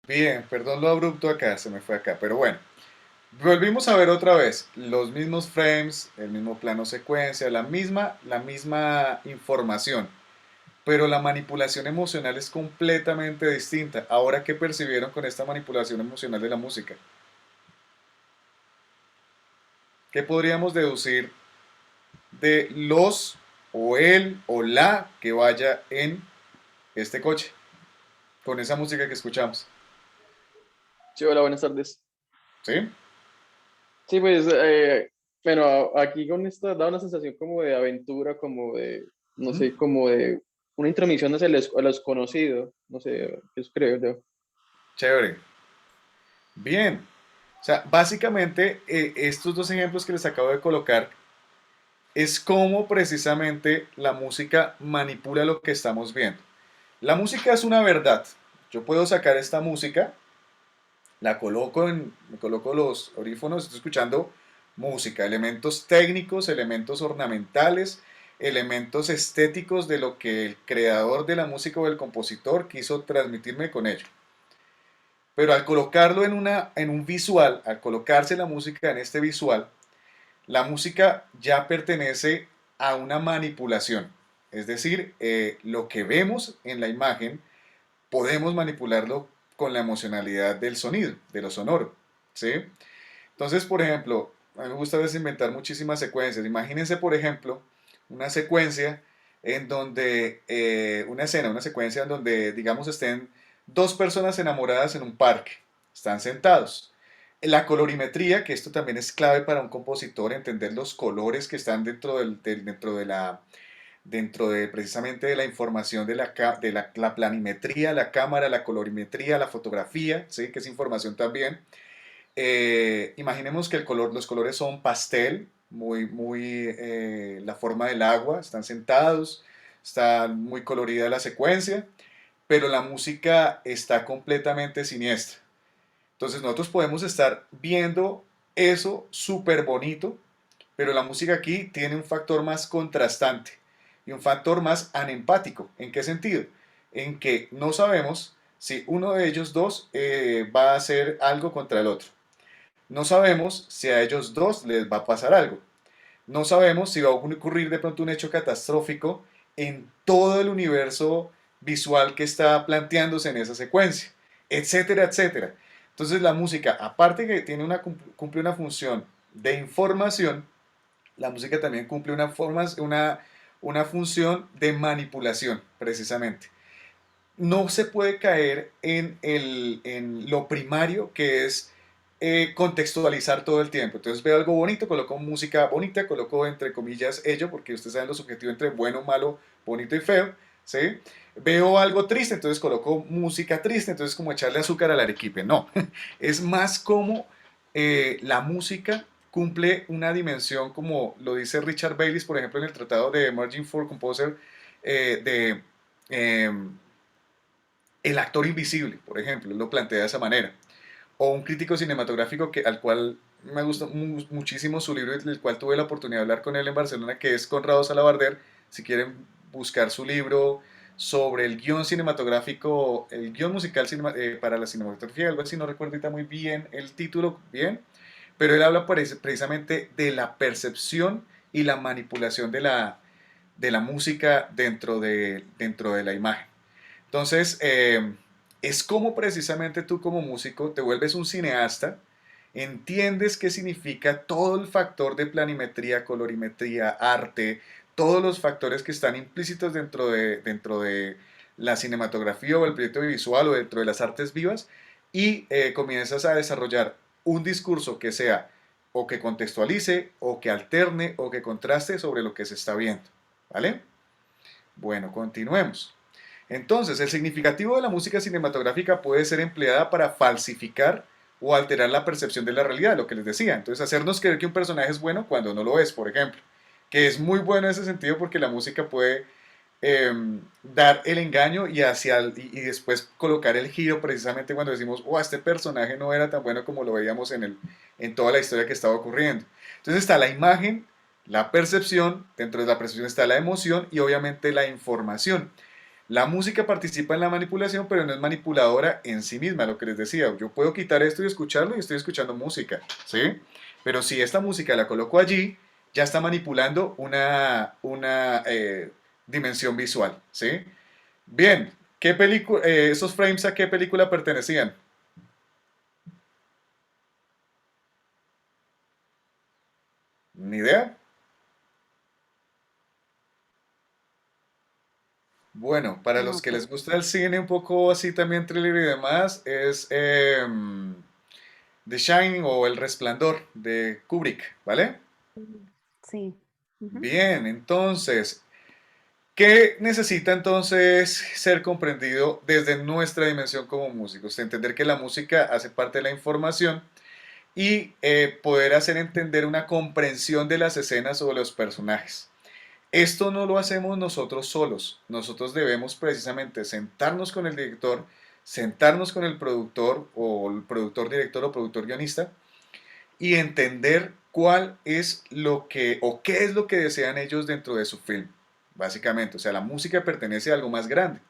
Bien, perdón lo abrupto acá, se me fue acá, pero bueno. Volvimos a ver otra vez los mismos frames, el mismo plano secuencia, la misma información, pero la manipulación emocional es completamente distinta. Ahora, ¿qué percibieron con esta manipulación emocional de la música? ¿Qué podríamos deducir de los o el o la que vaya en este coche con esa música que escuchamos? Sí, hola, buenas tardes. ¿Sí? Sí, pues, bueno, aquí con esta da una sensación como de aventura, como de, no Ujú. sé, como de una intromisión hacia a lo desconocido, no sé, eso creo yo. Chévere. Bien. O sea, básicamente estos dos ejemplos que les acabo de colocar es cómo precisamente la música manipula lo que estamos viendo. La música es una verdad. Yo puedo sacar esta música, me coloco los audífonos, estoy escuchando música, elementos técnicos, elementos ornamentales, elementos estéticos de lo que el creador de la música o el compositor quiso transmitirme con ello. Pero al colocarlo en un visual, al colocarse la música en este visual, la música ya pertenece a una manipulación. Es decir, lo que vemos en la imagen podemos manipularlo con la emocionalidad del sonido, de lo sonoro. ¿Sí? Entonces, por ejemplo, a mí me gusta desinventar muchísimas secuencias. Imagínense, por ejemplo, una secuencia en donde, una secuencia en donde, digamos, estén dos personas enamoradas en un parque, están sentados. La colorimetría, que esto también es clave para un compositor, entender los colores que están dentro de precisamente de la información de la planimetría, la cámara, la colorimetría, la fotografía, ¿sí? Que es información también. Imaginemos que los colores son pastel, la forma del agua, están sentados, está muy colorida la secuencia, pero la música está completamente siniestra. Entonces nosotros podemos estar viendo eso súper bonito, pero la música aquí tiene un factor más contrastante y un factor más anempático. ¿En qué sentido? En que no sabemos si uno de ellos dos va a hacer algo contra el otro. No sabemos si a ellos dos les va a pasar algo. No sabemos si va a ocurrir de pronto un hecho catastrófico en todo el universo visual que está planteándose en esa secuencia, etcétera, etcétera. Entonces la música, aparte que cumple una función de información, la música también cumple una función de manipulación, precisamente. No se puede caer en lo primario que es contextualizar todo el tiempo. Entonces veo algo bonito, coloco música bonita, coloco entre comillas ello, porque ustedes saben lo subjetivo entre bueno, malo, bonito y feo, ¿sí? Veo algo triste, entonces coloco música triste, entonces como echarle azúcar al arequipe. No, es más como la música cumple una dimensión, como lo dice Richard Baylis, por ejemplo, en el tratado de Emerging for Composer, de el actor invisible, por ejemplo, lo plantea de esa manera. o un crítico cinematográfico al cual me gusta muchísimo su libro, del cual tuve la oportunidad de hablar con él en Barcelona, que es Conrado Salabarder. Si quieren buscar su libro sobre el guión cinematográfico, el guión musical para la cinematografía, algo así, no recuerdo ahorita muy bien el título, bien, pero él habla precisamente de la percepción y la manipulación de la música dentro de la imagen. Entonces, es como precisamente tú como músico te vuelves un cineasta, entiendes qué significa todo el factor de planimetría, colorimetría, arte, todos los factores que están implícitos dentro de la cinematografía o el proyecto visual o dentro de las artes vivas y comienzas a desarrollar un discurso que sea o que contextualice o que alterne o que contraste sobre lo que se está viendo. ¿Vale? Bueno, continuemos. Entonces, el significativo de la música cinematográfica puede ser empleada para falsificar o alterar la percepción de la realidad, lo que les decía. Entonces, hacernos creer que un personaje es bueno cuando no lo es, por ejemplo. Que es muy bueno en ese sentido porque la música puede dar el engaño y después colocar el giro precisamente cuando decimos, oh, este personaje no era tan bueno como lo veíamos en toda la historia que estaba ocurriendo. Entonces está la imagen, la percepción, dentro de la percepción está la emoción y obviamente la información. La música participa en la manipulación, pero no es manipuladora en sí misma, lo que les decía. Yo puedo quitar esto y escucharlo y estoy escuchando música, ¿sí? Pero si esta música la coloco allí, ya está manipulando una dimensión visual, ¿sí? Bien, esos frames a qué película pertenecían? ¿Ni idea? Bueno, para los No, que pues les gusta el cine un poco así también thriller y demás, es The Shining o El Resplandor de Kubrick, ¿vale? sí. Ujú. Bien, entonces, ¿qué necesita entonces ser comprendido desde nuestra dimensión como músicos? Entender que la música hace parte de la información y poder hacer entender una comprensión de las escenas o de los personajes. Esto no lo hacemos nosotros solos. Nosotros debemos precisamente sentarnos con el director, sentarnos con el productor o el productor director o productor guionista y entender cuál es lo que o qué es lo que desean ellos dentro de su film. Básicamente, o sea, la música pertenece a algo más grande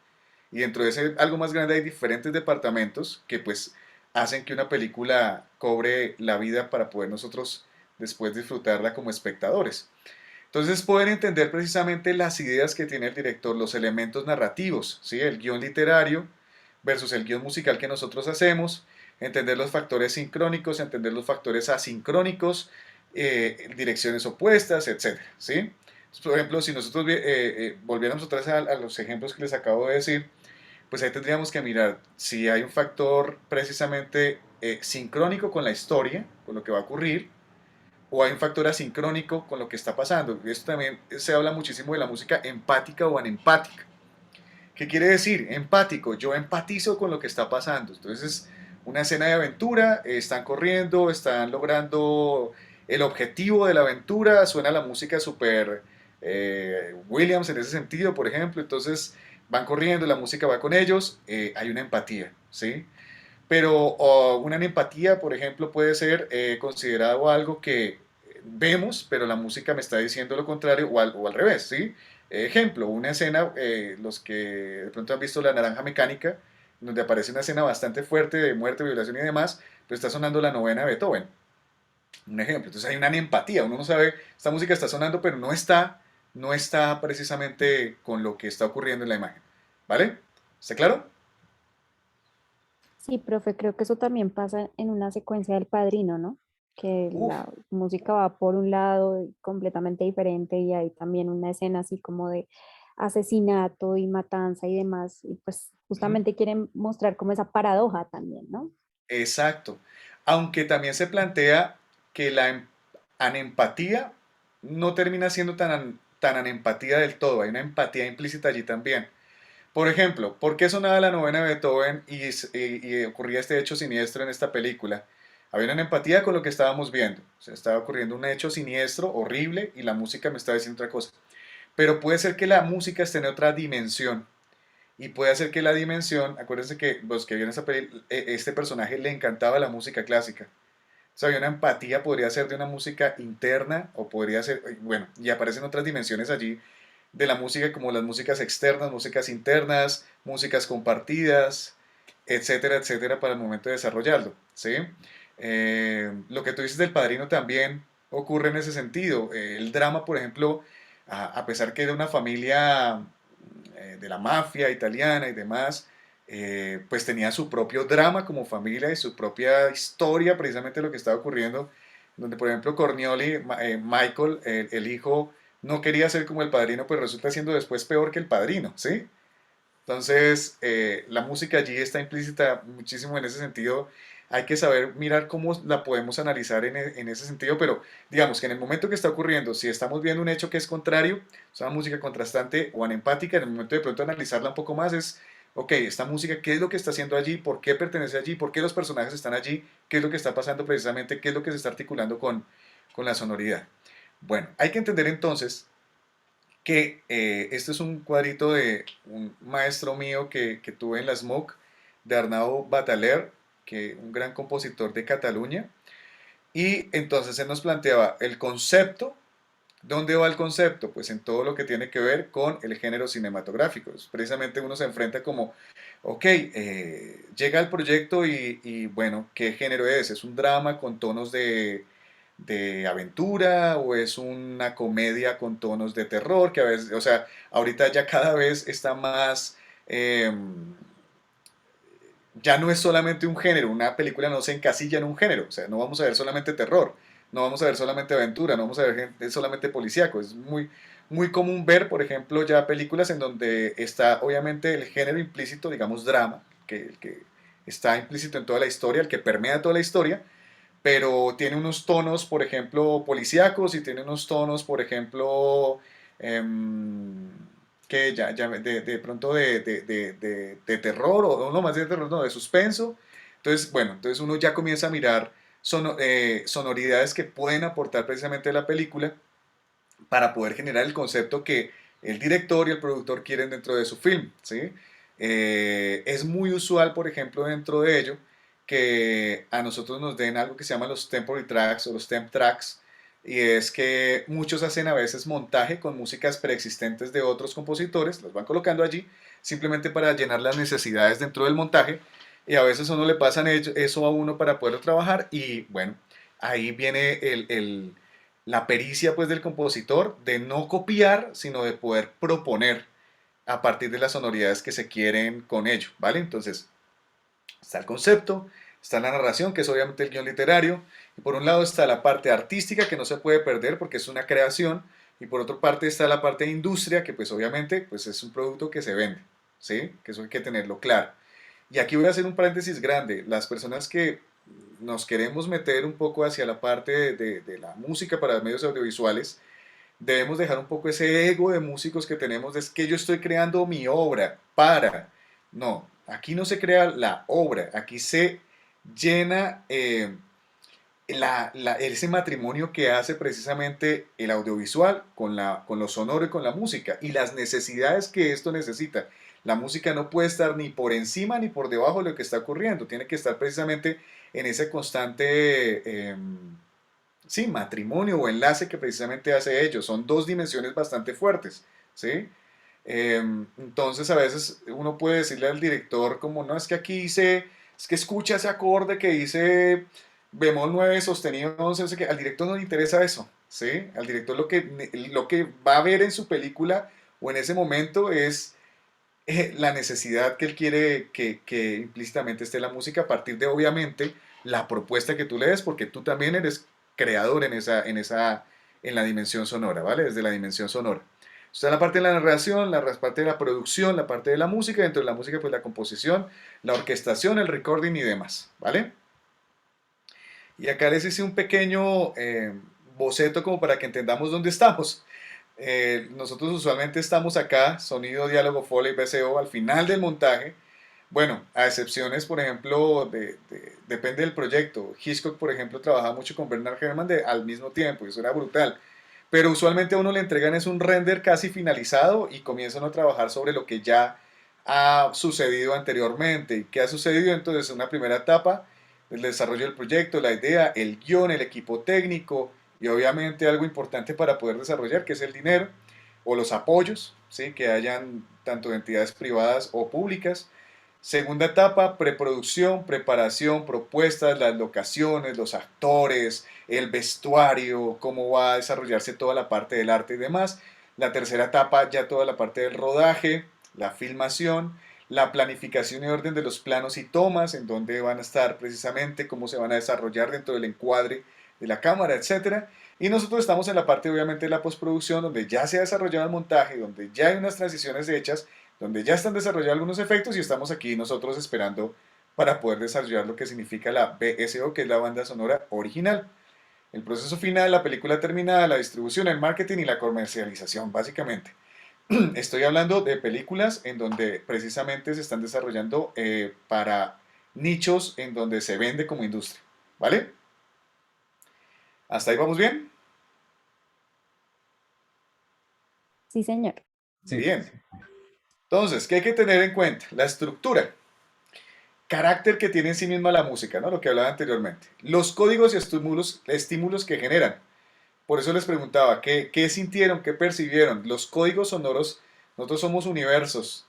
y dentro de ese algo más grande hay diferentes departamentos que pues hacen que una película cobre la vida para poder nosotros después disfrutarla como espectadores. Entonces pueden entender precisamente las ideas que tiene el director, los elementos narrativos, ¿sí? El guión literario versus el guión musical que nosotros hacemos, entender los factores sincrónicos, entender los factores asincrónicos, direcciones opuestas, etcétera, ¿sí? Entonces, por ejemplo, si nosotros volviéramos otra vez a los ejemplos que les acabo de decir, pues ahí tendríamos que mirar si hay un factor precisamente sincrónico con la historia, con lo que va a ocurrir, o hay un factor asincrónico con lo que está pasando. Esto también se habla muchísimo de la música empática o anempática. ¿Qué quiere decir? Empático. Yo empatizo con lo que está pasando. Entonces, una escena de aventura, están corriendo, están logrando el objetivo de la aventura, suena la música súper Williams en ese sentido, por ejemplo. Entonces, van corriendo, la música va con ellos, hay una empatía, ¿sí? Pero una empatía, por ejemplo, puede ser considerado algo que vemos, pero la música me está diciendo lo contrario o al revés, ¿sí? Ejemplo, una escena, los que de pronto han visto La Naranja Mecánica, donde aparece una escena bastante fuerte de muerte, violación y demás, pero está sonando la novena de Beethoven, un ejemplo. Entonces hay una empatía, uno no sabe, esta música está sonando, pero no está precisamente con lo que está ocurriendo en la imagen, ¿vale? ¿Está claro? Sí, profe, creo que eso también pasa en una secuencia del Padrino, ¿no? Que Uf, la música va por un lado completamente diferente y hay también una escena así como de asesinato y matanza y demás, y pues ujú. justamente quieren mostrar como esa paradoja también, ¿no? Exacto. Aunque también se plantea que la anempatía no termina siendo tan anempatía del todo. Hay una empatía implícita allí también. Por ejemplo, ¿por qué sonaba la novena de Beethoven y ocurría este hecho siniestro en esta película? Había una empatía con lo que estábamos viendo. O sea, estaba ocurriendo un hecho siniestro, horrible, y la música me estaba diciendo otra cosa. Pero puede ser que la música esté en otra dimensión y puede hacer que la dimensión, acuérdense que los que vieron esa peli, este personaje le encantaba la música clásica. O sea, había una empatía, podría ser de una música interna o podría ser, bueno, y aparecen otras dimensiones allí de la música como las músicas externas, músicas internas, músicas compartidas, etcétera, etcétera, para el momento de desarrollarlo, ¿sí? Lo que tú dices del Padrino también ocurre en ese sentido. El drama, por ejemplo, a pesar que era una familia de la mafia italiana y demás, pues tenía su propio drama como familia y su propia historia, precisamente lo que estaba ocurriendo, donde por ejemplo Cornelius, Michael, el hijo, no quería ser como el padrino, pues resulta siendo después peor que el padrino, ¿sí? Entonces, la música allí está implícita muchísimo en ese sentido. Hay que saber mirar cómo la podemos analizar en ese sentido, pero digamos que en el momento que está ocurriendo, si estamos viendo un hecho que es contrario, es una música contrastante o anempática, en el momento de pronto analizarla un poco más es, ok, esta música, ¿qué es lo que está haciendo allí? ¿Por qué pertenece allí? ¿Por qué los personajes están allí? ¿Qué es lo que está pasando precisamente? ¿Qué es lo que se está articulando con la sonoridad? Bueno, hay que entender entonces que este es un cuadrito de un maestro mío que tuve en la SMOC, de Arnau Bataler, que un gran compositor de Cataluña. Y entonces él nos planteaba el concepto. ¿Dónde va el concepto? Pues en todo lo que tiene que ver con el género cinematográfico. Precisamente uno se enfrenta como, ok, llega el proyecto y bueno, ¿qué género es? ¿Es un drama con tonos de aventura o es una comedia con tonos de terror? Que a veces, o sea, ahorita ya cada vez está más... ya no es solamente un género, una película no se encasilla en un género, o sea, no vamos a ver solamente terror, no vamos a ver solamente aventura, no vamos a ver solamente policíaco, es muy, muy común ver, por ejemplo, ya películas en donde está obviamente el género implícito, digamos drama, que está implícito en toda la historia, el que permea toda la historia, pero tiene unos tonos, por ejemplo, policíacos y tiene unos tonos, por ejemplo, em, que ya de pronto de terror, o no más de terror, no, de suspenso. Entonces, bueno, entonces uno ya comienza a mirar sonoridades que pueden aportar precisamente a la película para poder generar el concepto que el director y el productor quieren dentro de su film, ¿sí? Es muy usual, por ejemplo, dentro de ello, que a nosotros nos den algo que se llama los temporary tracks o los temp tracks, y es que muchos hacen a veces montaje con músicas preexistentes de otros compositores, las van colocando allí simplemente para llenar las necesidades dentro del montaje, y a veces a uno le pasan eso a uno para poderlo trabajar, y bueno, ahí viene la pericia pues del compositor de no copiar, sino de poder proponer a partir de las sonoridades que se quieren con ello, ¿vale? Entonces, está el concepto, está la narración, que es obviamente el guión literario, y por un lado está la parte artística, que no se puede perder porque es una creación, y por otra parte está la parte de industria, que pues obviamente pues es un producto que se vende, ¿sí? Que eso hay que tenerlo claro. Y aquí voy a hacer un paréntesis grande. Las personas que nos queremos meter un poco hacia la parte de la música para medios audiovisuales, debemos dejar un poco ese ego de músicos que tenemos, de es que yo estoy creando mi obra para. No, aquí no se crea la obra, aquí se llena ese matrimonio que hace precisamente el audiovisual con lo sonoro y con la música y las necesidades que esto necesita. La música no puede estar ni por encima ni por debajo de lo que está ocurriendo, tiene que estar precisamente en ese constante sí, matrimonio o enlace que precisamente hace ellos. Son dos dimensiones bastante fuertes, ¿sí? Entonces a veces uno puede decirle al director como, no, es que aquí dice, es que escucha ese acorde que dice bemol 9 sostenido 11, no sé qué. Al director no le interesa eso, ¿sí? Al director lo que va a ver en su película o en ese momento es la necesidad que él quiere que implícitamente esté la música a partir de obviamente la propuesta que tú le des, porque tú también eres creador en la dimensión sonora, ¿vale? Desde la dimensión sonora. Está la parte de la narración, la parte de la producción, la parte de la música, dentro de la música pues la composición, la orquestación, el recording y demás, ¿vale? Y acá les hice un pequeño boceto como para que entendamos dónde estamos. Nosotros usualmente estamos acá, sonido, diálogo, foley, BCO, al final del montaje. Bueno, a excepciones, por ejemplo, depende del proyecto. Hitchcock, por ejemplo, trabajaba mucho con Bernard Herrmann al mismo tiempo, y eso era brutal. Pero usualmente a uno le entregan es un render casi finalizado y comienzan a trabajar sobre lo que ya ha sucedido anteriormente. ¿Y qué ha sucedido? Entonces, una primera etapa, el desarrollo del proyecto, la idea, el guión, el equipo técnico y obviamente algo importante para poder desarrollar, que es el dinero o los apoyos, ¿sí? Que hayan tanto de entidades privadas o públicas. Segunda etapa, preproducción, preparación, propuestas, las locaciones, los actores, el vestuario, cómo va a desarrollarse toda la parte del arte y demás. La tercera etapa, ya toda la parte del rodaje, la filmación, la planificación y orden de los planos y tomas, en dónde van a estar precisamente, cómo se van a desarrollar dentro del encuadre de la cámara, etcétera. Y nosotros estamos en la parte obviamente de la postproducción, donde ya se ha desarrollado el montaje, donde ya hay unas transiciones hechas, donde ya están desarrollados algunos efectos y estamos aquí nosotros esperando para poder desarrollar lo que significa la BSO, que es la banda sonora original. El proceso final, la película terminada, la distribución, el marketing y la comercialización, básicamente. Estoy hablando de películas en donde precisamente se están desarrollando para nichos en donde se vende como industria. ¿Vale? ¿Hasta ahí vamos bien? Sí, señor. Sí, Bien. Entonces, ¿qué hay que tener en cuenta? La estructura, carácter que tiene en sí misma la música, ¿no? Lo que hablaba anteriormente. Los códigos y estímulos que generan. Por eso les preguntaba, ¿qué sintieron, qué percibieron? Los códigos sonoros, nosotros somos universos,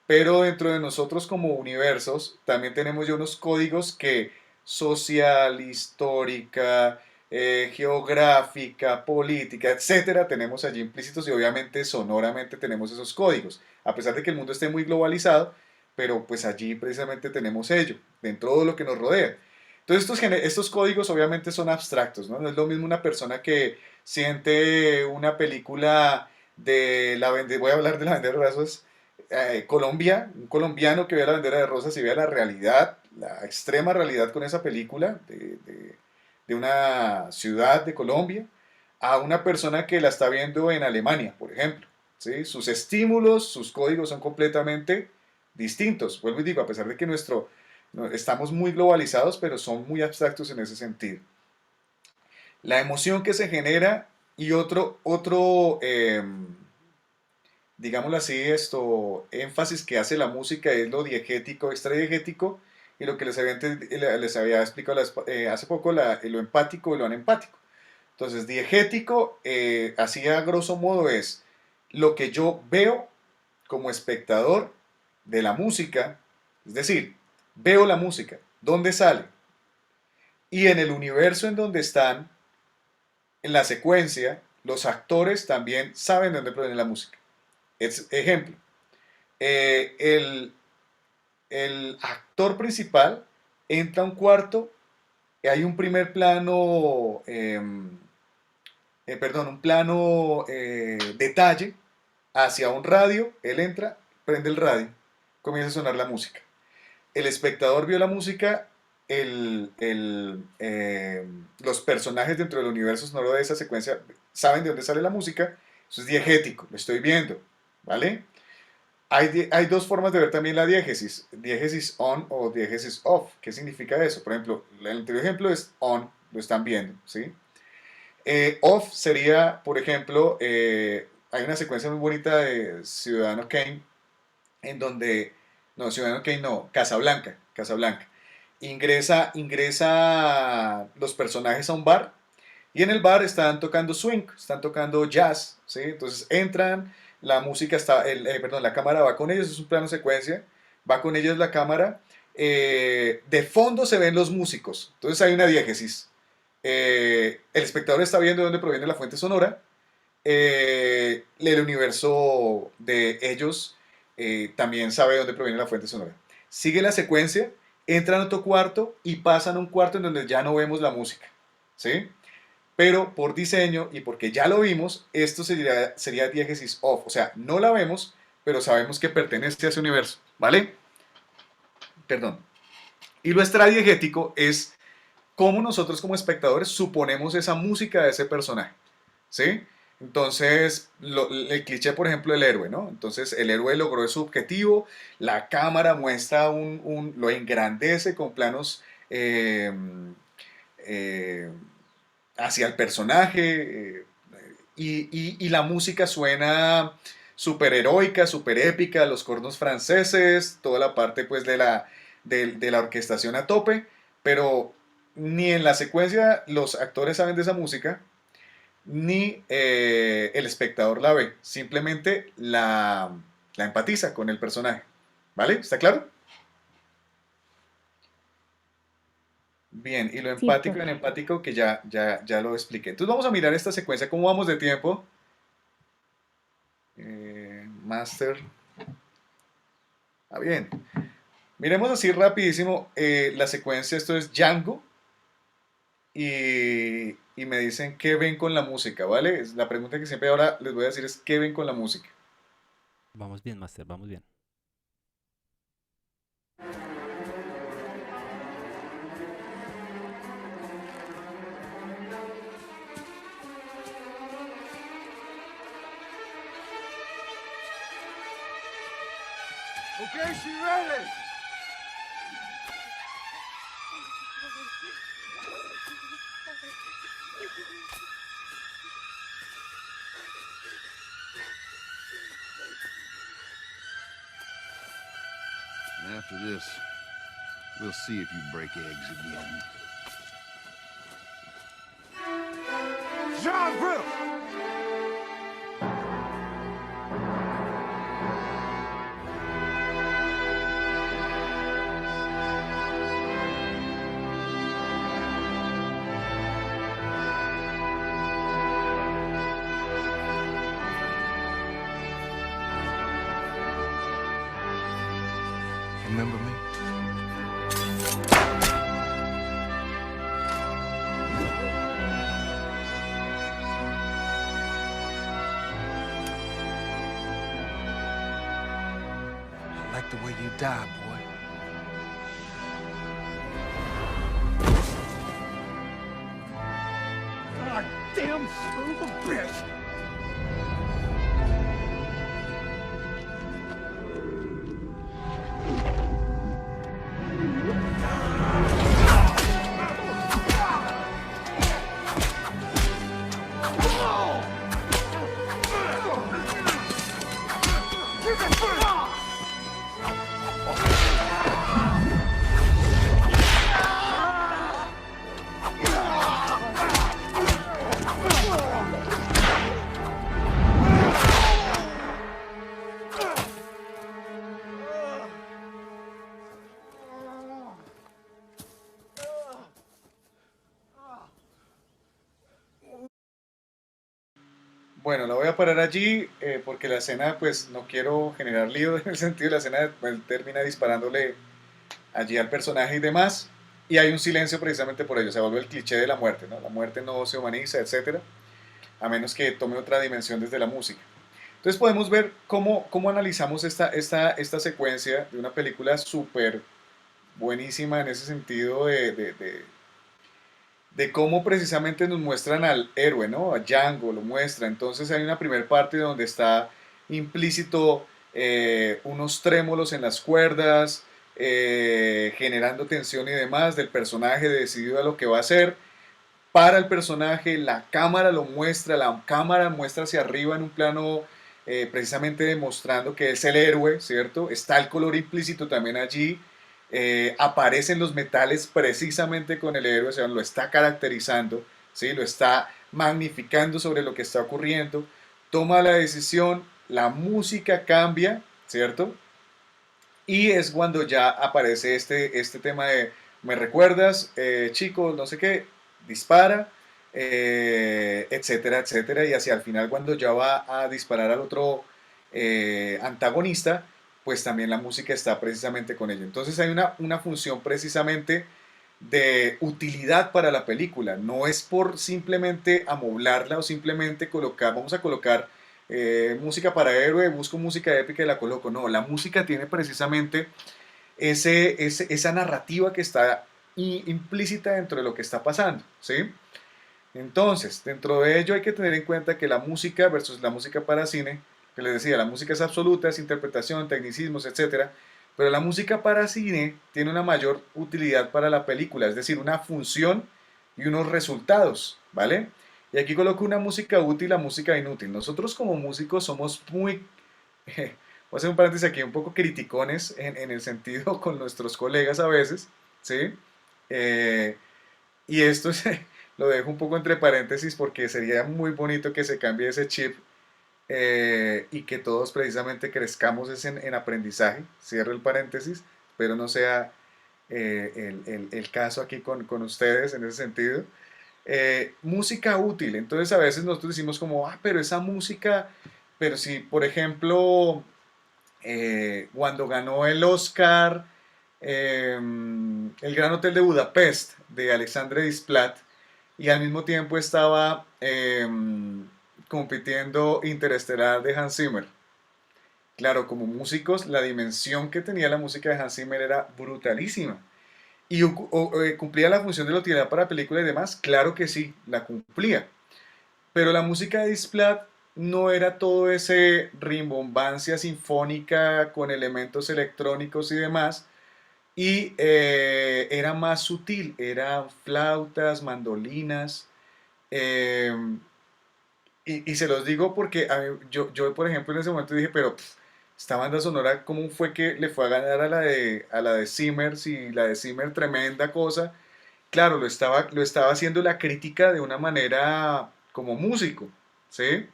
pero dentro de nosotros como universos también tenemos ya unos códigos que social, histórica, geográfica, política, etcétera, tenemos allí implícitos y obviamente sonoramente tenemos esos códigos, a pesar de que el mundo esté muy globalizado, pero pues allí precisamente tenemos ello, dentro de lo que nos rodea. Entonces estos códigos obviamente son abstractos, ¿no? No es lo mismo una persona que siente una película de voy a hablar de la bandera de rosas, Colombia, un colombiano que vea la bandera de rosas y vea la realidad, la extrema realidad con esa película de una ciudad de Colombia, a una persona que la está viendo en Alemania, por ejemplo. ¿Sí? Sus estímulos, sus códigos son completamente distintos. Vuelvo y digo, a pesar de que estamos muy globalizados, pero son muy abstractos en ese sentido. La emoción que se genera y digámoslo así, énfasis que hace la música es lo diegético, extradiegético, y lo que les había explicado hace poco, lo empático y lo anempático. Entonces, diegético, así a grosso modo, es lo que yo veo como espectador de la música, es decir, veo la música, dónde sale, y en el universo en donde están, en la secuencia, los actores también saben de dónde proviene la música. Ejemplo, eh, el, el actor principal entra a un cuarto, hay un primer plano, perdón, un plano detalle hacia un radio, él entra, prende el radio, comienza a sonar la música. El espectador vio la música, los personajes dentro del universo sonoro de esa secuencia saben de dónde sale la música, eso es diegético, lo estoy viendo, ¿vale? Hay dos formas de ver también la diégesis on o diégesis off. ¿Qué significa eso? Por ejemplo, el anterior ejemplo es on, lo están viendo, ¿sí? Off sería, por ejemplo, hay una secuencia muy bonita de Ciudadano Kane, en donde, no, Ciudadano Kane no, Casablanca. Ingresa los personajes a un bar y en el bar están tocando swing, están tocando jazz, ¿sí? Entonces entran, la música está, perdón, la cámara va con ellos, es un plano secuencia, va con ellos la cámara, de fondo se ven los músicos, entonces hay una diégesis. El espectador está viendo de dónde proviene la fuente sonora, el universo de ellos también sabe de dónde proviene la fuente sonora. Sigue la secuencia, entran a otro cuarto y pasan a un cuarto en donde ya no vemos la música, ¿sí? Pero por diseño y porque ya lo vimos, esto sería diégesis off, o sea, no la vemos, pero sabemos que pertenece a ese universo, ¿vale? Perdón. Y lo extradiegético es cómo nosotros como espectadores suponemos esa música de ese personaje, ¿sí? Entonces, el cliché, por ejemplo, el héroe, ¿no? Entonces, el héroe logró su objetivo, la cámara muestra lo engrandece con planos eh, hacia el personaje y la música súper heroica, súper épica, los cornos franceses, toda la parte pues de la orquestación a tope, pero ni en la secuencia los actores saben de esa música, ni el espectador la ve, simplemente la empatiza con el personaje. ¿Vale? ¿Está claro? Bien, y lo Sí, empático y el empático que ya lo expliqué. Entonces vamos a mirar esta secuencia, ¿cómo vamos de tiempo? Master. Ah, bien. Miremos así rapidísimo la secuencia, esto es Django, y me dicen qué ven con la música, ¿vale? La pregunta que siempre ahora les voy a decir es qué ven con la música. Vamos bien, Master, vamos bien. Okay, she ready. And after this, we'll see if you break eggs again. John Brittle. Remember me? I like the way you die, boy. God damn son of a bitch. Bueno, la voy a parar allí porque la escena, pues no quiero generar lío en el sentido de la escena, pues, termina disparándole allí al personaje y demás, y hay un silencio precisamente por ello, se vuelve el cliché de la muerte, ¿no? La muerte no se humaniza, etcétera, a menos que tome otra dimensión desde la música. Entonces podemos ver cómo analizamos esta secuencia de una película súper buenísima en ese sentido de cómo precisamente nos muestran al héroe, ¿no? A Django lo muestra. Entonces hay una primera parte donde está implícito unos trémolos en las cuerdas, generando tensión y demás del personaje decidido a lo que va a hacer. Para el personaje, la cámara lo muestra, la cámara muestra hacia arriba en un plano precisamente demostrando que es el héroe, ¿cierto? Está el color implícito también allí, aparecen los metales precisamente con el héroe, o sea, lo está caracterizando, ¿sí? Lo está magnificando sobre lo que está ocurriendo, toma la decisión, la música cambia, ¿cierto? Y es cuando ya aparece este tema de, ¿me recuerdas, chico? No sé qué, dispara, etcétera, etcétera, y hacia el final cuando ya va a disparar al otro antagonista, pues también la música está precisamente con ello. Entonces hay una función precisamente de utilidad para la película, no es por simplemente amoblarla o simplemente colocar, vamos a colocar música para héroe, busco música épica y la coloco, no, la música tiene precisamente esa narrativa que está implícita dentro de lo que está pasando, ¿sí? Entonces, dentro de ello hay que tener en cuenta que la música versus la música para cine, que les decía, la música es absoluta, es interpretación, tecnicismos, etcétera, pero la música para cine tiene una mayor utilidad para la película, es decir, una función y unos resultados, ¿vale? Y aquí coloco una música útil, la música inútil. Nosotros como músicos somos muy voy a hacer un paréntesis aquí, un poco criticones en el sentido con nuestros colegas a veces, ¿sí? Y esto lo dejo un poco entre paréntesis porque sería muy bonito que se cambie ese chip y que todos precisamente crezcamos en aprendizaje, cierro el paréntesis, pero no sea el caso aquí con ustedes en ese sentido. Música útil, entonces a veces nosotros decimos como, pero esa música, pero si por ejemplo cuando ganó el Oscar El Gran Hotel de Budapest de Alexandre Desplat y al mismo tiempo estaba compitiendo Interestelar de Hans Zimmer. Claro, como músicos, la dimensión que tenía la música de Hans Zimmer era brutalísima. ¿Y cumplía la función de la utilidad para películas y demás? Claro que sí, la cumplía. Pero la música de Desplat no era todo ese rimbombancia sinfónica con elementos electrónicos y demás. Y era más sutil, eran flautas, mandolinas. Y se los digo porque yo, por ejemplo, en ese momento dije, pero esta banda sonora, ¿cómo fue que le fue a ganar a la de Zimmer? Si la de Zimmer, tremenda cosa. Claro, lo estaba haciendo la crítica de una manera como músico, ¿sí?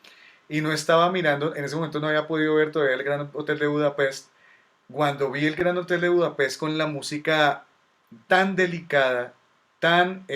Y no estaba mirando, en ese momento no había podido ver todavía el Gran Hotel de Budapest. Cuando vi el Gran Hotel de Budapest con la música tan delicada, tan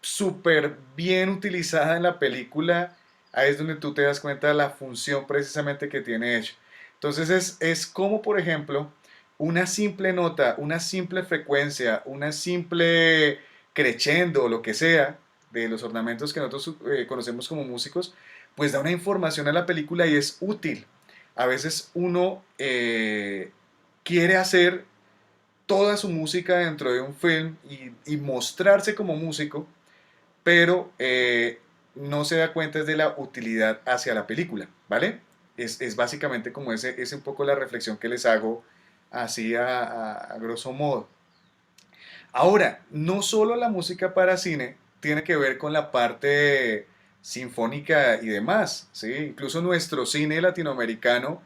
súper bien utilizada en la película, ahí es donde tú te das cuenta de la función precisamente que tiene hecho. Entonces es como, por ejemplo, una simple nota, una simple frecuencia, una simple crescendo o lo que sea de los ornamentos que nosotros conocemos como músicos, pues da una información a la película y es útil. A veces uno quiere hacer toda su música dentro de un film y mostrarse como músico, pero no se da cuenta de la utilidad hacia la película, ¿vale? Es básicamente como es un poco la reflexión que les hago así a grosso modo. Ahora, no solo la música para cine tiene que ver con la parte sinfónica y demás, ¿sí? Incluso nuestro cine latinoamericano,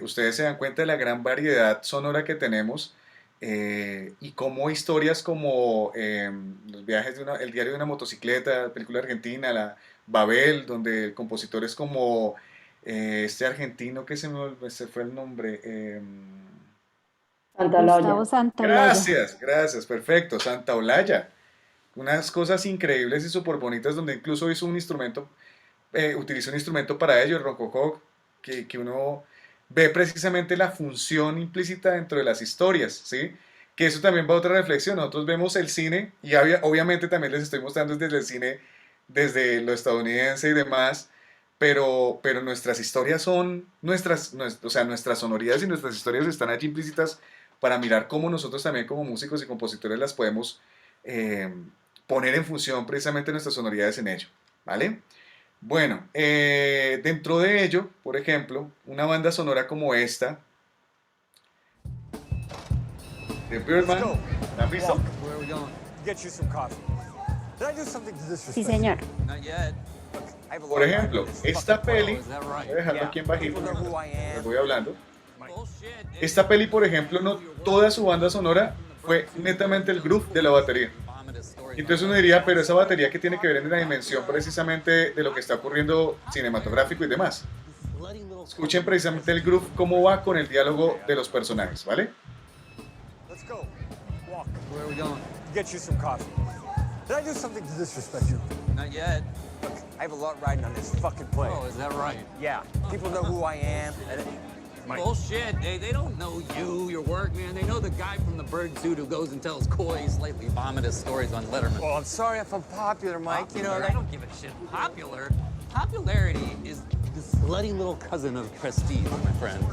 ustedes se dan cuenta de la gran variedad sonora que tenemos y cómo historias como los viajes el diario de una motocicleta, la película argentina, la Babel, donde el compositor es como este argentino que se fue el nombre. Santaolalla. Gustavo Santaolalla. Gracias, perfecto, Santaolalla. Unas cosas increíbles y súper bonitas donde incluso hizo un instrumento, utilizó un instrumento para ello, el rococó, que uno ve precisamente la función implícita dentro de las historias, ¿sí? Que eso también va a otra reflexión. Nosotros vemos el cine y obviamente también les estoy mostrando desde el cine, desde lo estadounidense y demás, pero nuestras historias son nuestras sonoridades y nuestras historias están allí implícitas para mirar cómo nosotros también como músicos y compositores las podemos poner en función precisamente nuestras sonoridades en ello, ¿vale? Bueno, dentro de ello, por ejemplo, una banda sonora como esta, de Birdman, ¿la han visto? Sí, señor. Por ejemplo, esta peli, voy a dejarlo aquí en bajito, les voy hablando. Esta peli, por ejemplo, no toda su banda sonora fue netamente el groove de la batería. Entonces uno diría, pero esa batería que tiene que ver en la dimensión precisamente de lo que está ocurriendo cinematográfico y demás. Escuchen precisamente el groove, cómo va con el diálogo de los personajes, ¿vale? Let's go. Walk. Where are we going? Get you some coffee. Did I do something to disrespect you? Not yet. Look, I have a lot riding on this fucking plane. Oh, is that right? Yeah. People know who I am. Bullshit. They don't know you, your work, man. They know the guy from the bird suit who goes and tells coy, slightly vomitous stories on Letterman. Well, I'm sorry if I'm popular, Mike. Popular? You know, I don't give a shit. Popular? Popularity is the slutty little cousin of prestige, my friend.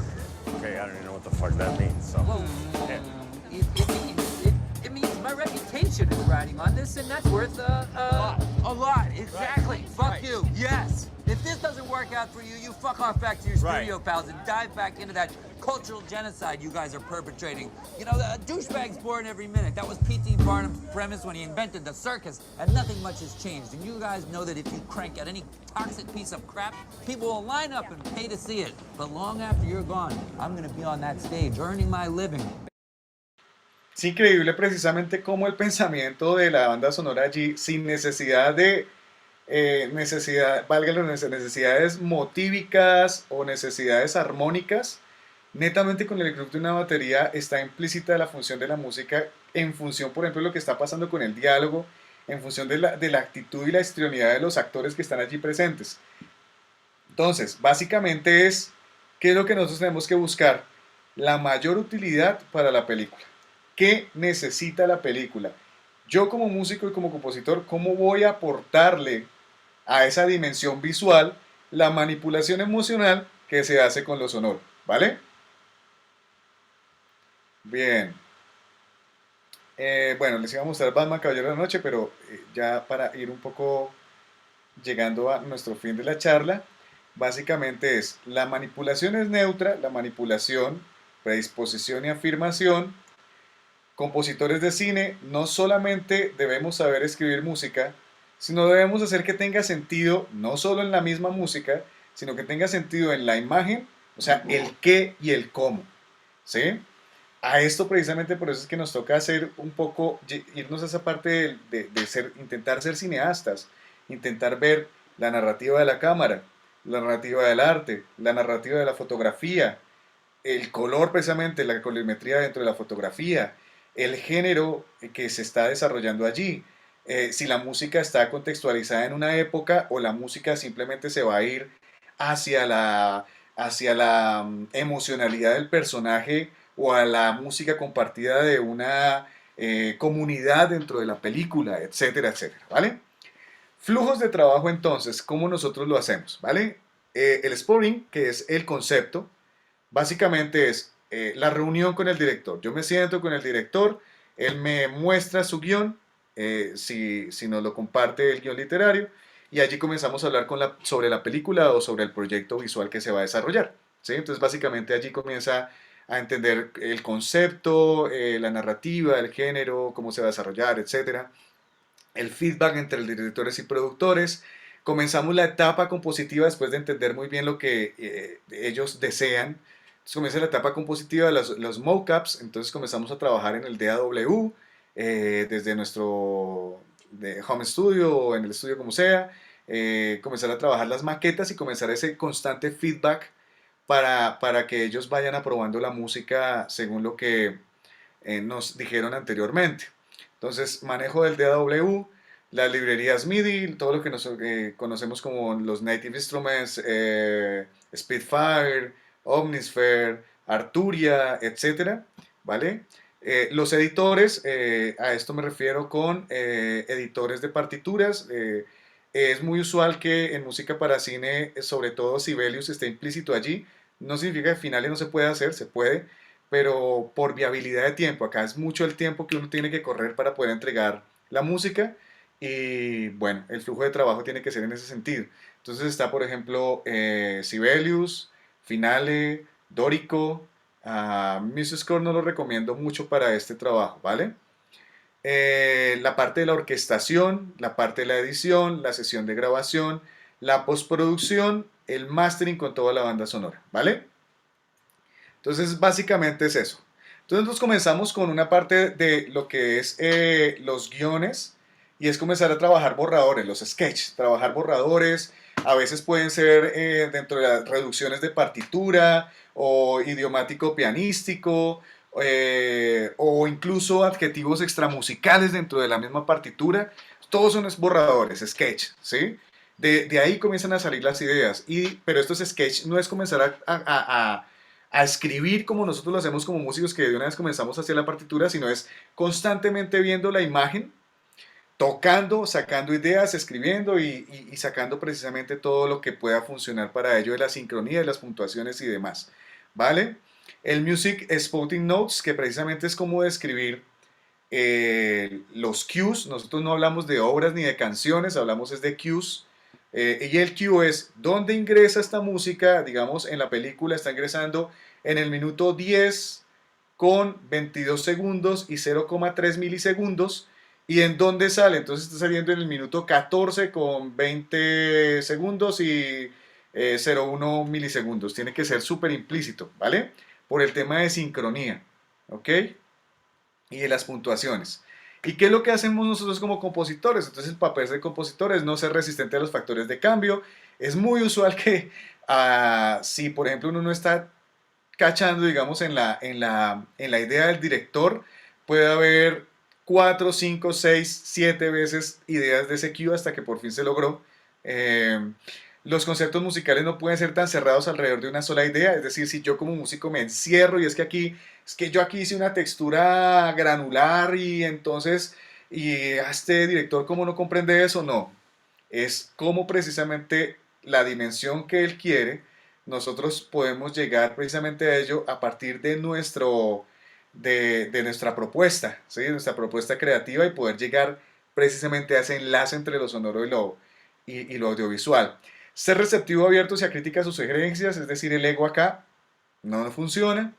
Okay, I don't even know what the fuck that means, so. Well, yeah. it means my reputation is riding on this, and that's worth A lot, exactly. Fuck Right. you. Yes. If this doesn't work out for you, you fuck off back to your studio pals and dive back into that cultural genocide you guys are perpetrating. You know, a douchebag's born every minute. That was P.T. Barnum's premise when he invented the circus, and nothing much has changed. And you guys know that if you crank out any toxic piece of crap, people will line up and pay to see it. But long after you're gone, I'm gonna be on that stage earning my living. Es increíble precisamente cómo el pensamiento de la banda sonora allí, sin necesidad de valga las necesidades motívicas o necesidades armónicas, netamente con el groove de una batería está implícita la función de la música en función, por ejemplo, de lo que está pasando con el diálogo, en función de la actitud y la histrionidad de los actores que están allí presentes. Entonces, básicamente ¿qué es lo que nosotros tenemos que buscar? La mayor utilidad para la película. ¿Qué necesita la película? Yo como músico y como compositor, ¿cómo voy a aportarle a esa dimensión visual la manipulación emocional que se hace con lo sonoro? ¿Vale? Bien. Bueno, les iba a mostrar Batman Caballero de la Noche, pero ya para ir un poco llegando a nuestro fin de la charla, básicamente la manipulación es neutra, la manipulación, predisposición y afirmación. Compositores de cine, no solamente debemos saber escribir música, sino debemos hacer que tenga sentido, no solo en la misma música, sino que tenga sentido en la imagen, o sea, el qué y el cómo, ¿sí? A esto precisamente por eso es que nos toca hacer un poco, irnos a esa parte intentar ser cineastas, intentar ver la narrativa de la cámara, la narrativa del arte, la narrativa de la fotografía, el color precisamente, la colorimetría dentro de la fotografía, el género que se está desarrollando allí, si la música está contextualizada en una época o la música simplemente se va a ir hacia la emocionalidad del personaje o a la música compartida de una comunidad dentro de la película, etcétera, etcétera, ¿vale? Flujos de trabajo entonces, ¿cómo nosotros lo hacemos? ¿Vale? El sparring, que es el concepto, básicamente es la reunión con el director. Yo me siento con el director, él me muestra su guión, si nos lo comparte el guión literario, y allí comenzamos a hablar sobre la película o sobre el proyecto visual que se va a desarrollar, ¿sí? Entonces básicamente allí comienza a entender el concepto, la narrativa, el género, cómo se va a desarrollar, etc. El feedback entre directores y productores. Comenzamos la etapa compositiva después de entender muy bien lo que ellos desean. Entonces comienza la etapa compositiva, los mockups. Entonces comenzamos a trabajar en el DAW, desde nuestro home studio o en el estudio como sea. Comenzar a trabajar las maquetas y comenzar ese constante feedback para que ellos vayan aprobando la música según lo que nos dijeron anteriormente. Entonces, manejo del DAW, las librerías MIDI, todo lo que nos conocemos como los Native Instruments, Spitfire, Omnisphere, Arturia, etcétera, ¿vale? Los editores, a esto me refiero con editores de partituras. Es muy usual que en música para cine, sobre todo Sibelius, esté implícito allí. No significa que finales no se puede hacer, se puede, pero por viabilidad de tiempo. Acá es mucho el tiempo que uno tiene que correr para poder entregar la música y bueno, el flujo de trabajo tiene que ser en ese sentido. Entonces está, por ejemplo, Sibelius, Finale, Dorico. Music Score no lo recomiendo mucho para este trabajo, ¿vale? La parte de la orquestación, la parte de la edición, la sesión de grabación, la postproducción, el mastering con toda la banda sonora, ¿vale? Entonces básicamente es eso. Entonces nosotros comenzamos con una parte de lo que es los guiones y es comenzar a trabajar borradores, los sketches, trabajar borradores. A veces pueden ser dentro de las reducciones de partitura o idiomático pianístico, o incluso adjetivos extramusicales dentro de la misma partitura. Todos son borradores, sketch, ¿sí? De ahí comienzan a salir las ideas, pero estos sketch no es comenzar a escribir como nosotros lo hacemos como músicos, que de una vez comenzamos hacia la partitura, sino es constantemente viendo la imagen, tocando, sacando ideas, escribiendo y sacando precisamente todo lo que pueda funcionar para ello, de la sincronía, de las puntuaciones y demás, ¿vale? El Music Spotting Notes, que precisamente es como describir los cues. Nosotros no hablamos de obras ni de canciones, hablamos es de cues, Y el cue es dónde ingresa esta música, digamos, en la película está ingresando en el minuto 10 con 22 segundos y 0,3 milisegundos. ¿Y en dónde sale? Entonces está saliendo en el minuto 14 con 20 segundos y 0,1 milisegundos. Tiene que ser súper implícito, ¿vale? Por el tema de sincronía, ¿ok? Y de las puntuaciones. ¿Y qué es lo que hacemos nosotros como compositores? Entonces el papel de compositor es no ser resistente a los factores de cambio. Es muy usual que si por ejemplo uno no está cachando, digamos, en la idea del director, puede haber 4, 5, 6, 7 veces ideas de ese cue hasta que por fin se logró. Los conceptos musicales no pueden ser tan cerrados alrededor de una sola idea, es decir, si yo como músico me encierro y es que yo aquí hice una textura granular y entonces, y este director cómo no comprende eso, no, es como precisamente la dimensión que él quiere, nosotros podemos llegar precisamente a ello a partir de nuestra propuesta, ¿sí? Nuestra propuesta creativa y poder llegar precisamente a ese enlace entre lo sonoro y lo audiovisual. Ser receptivo, abierto hacia críticas o sugerencias, es decir, el ego acá no funciona.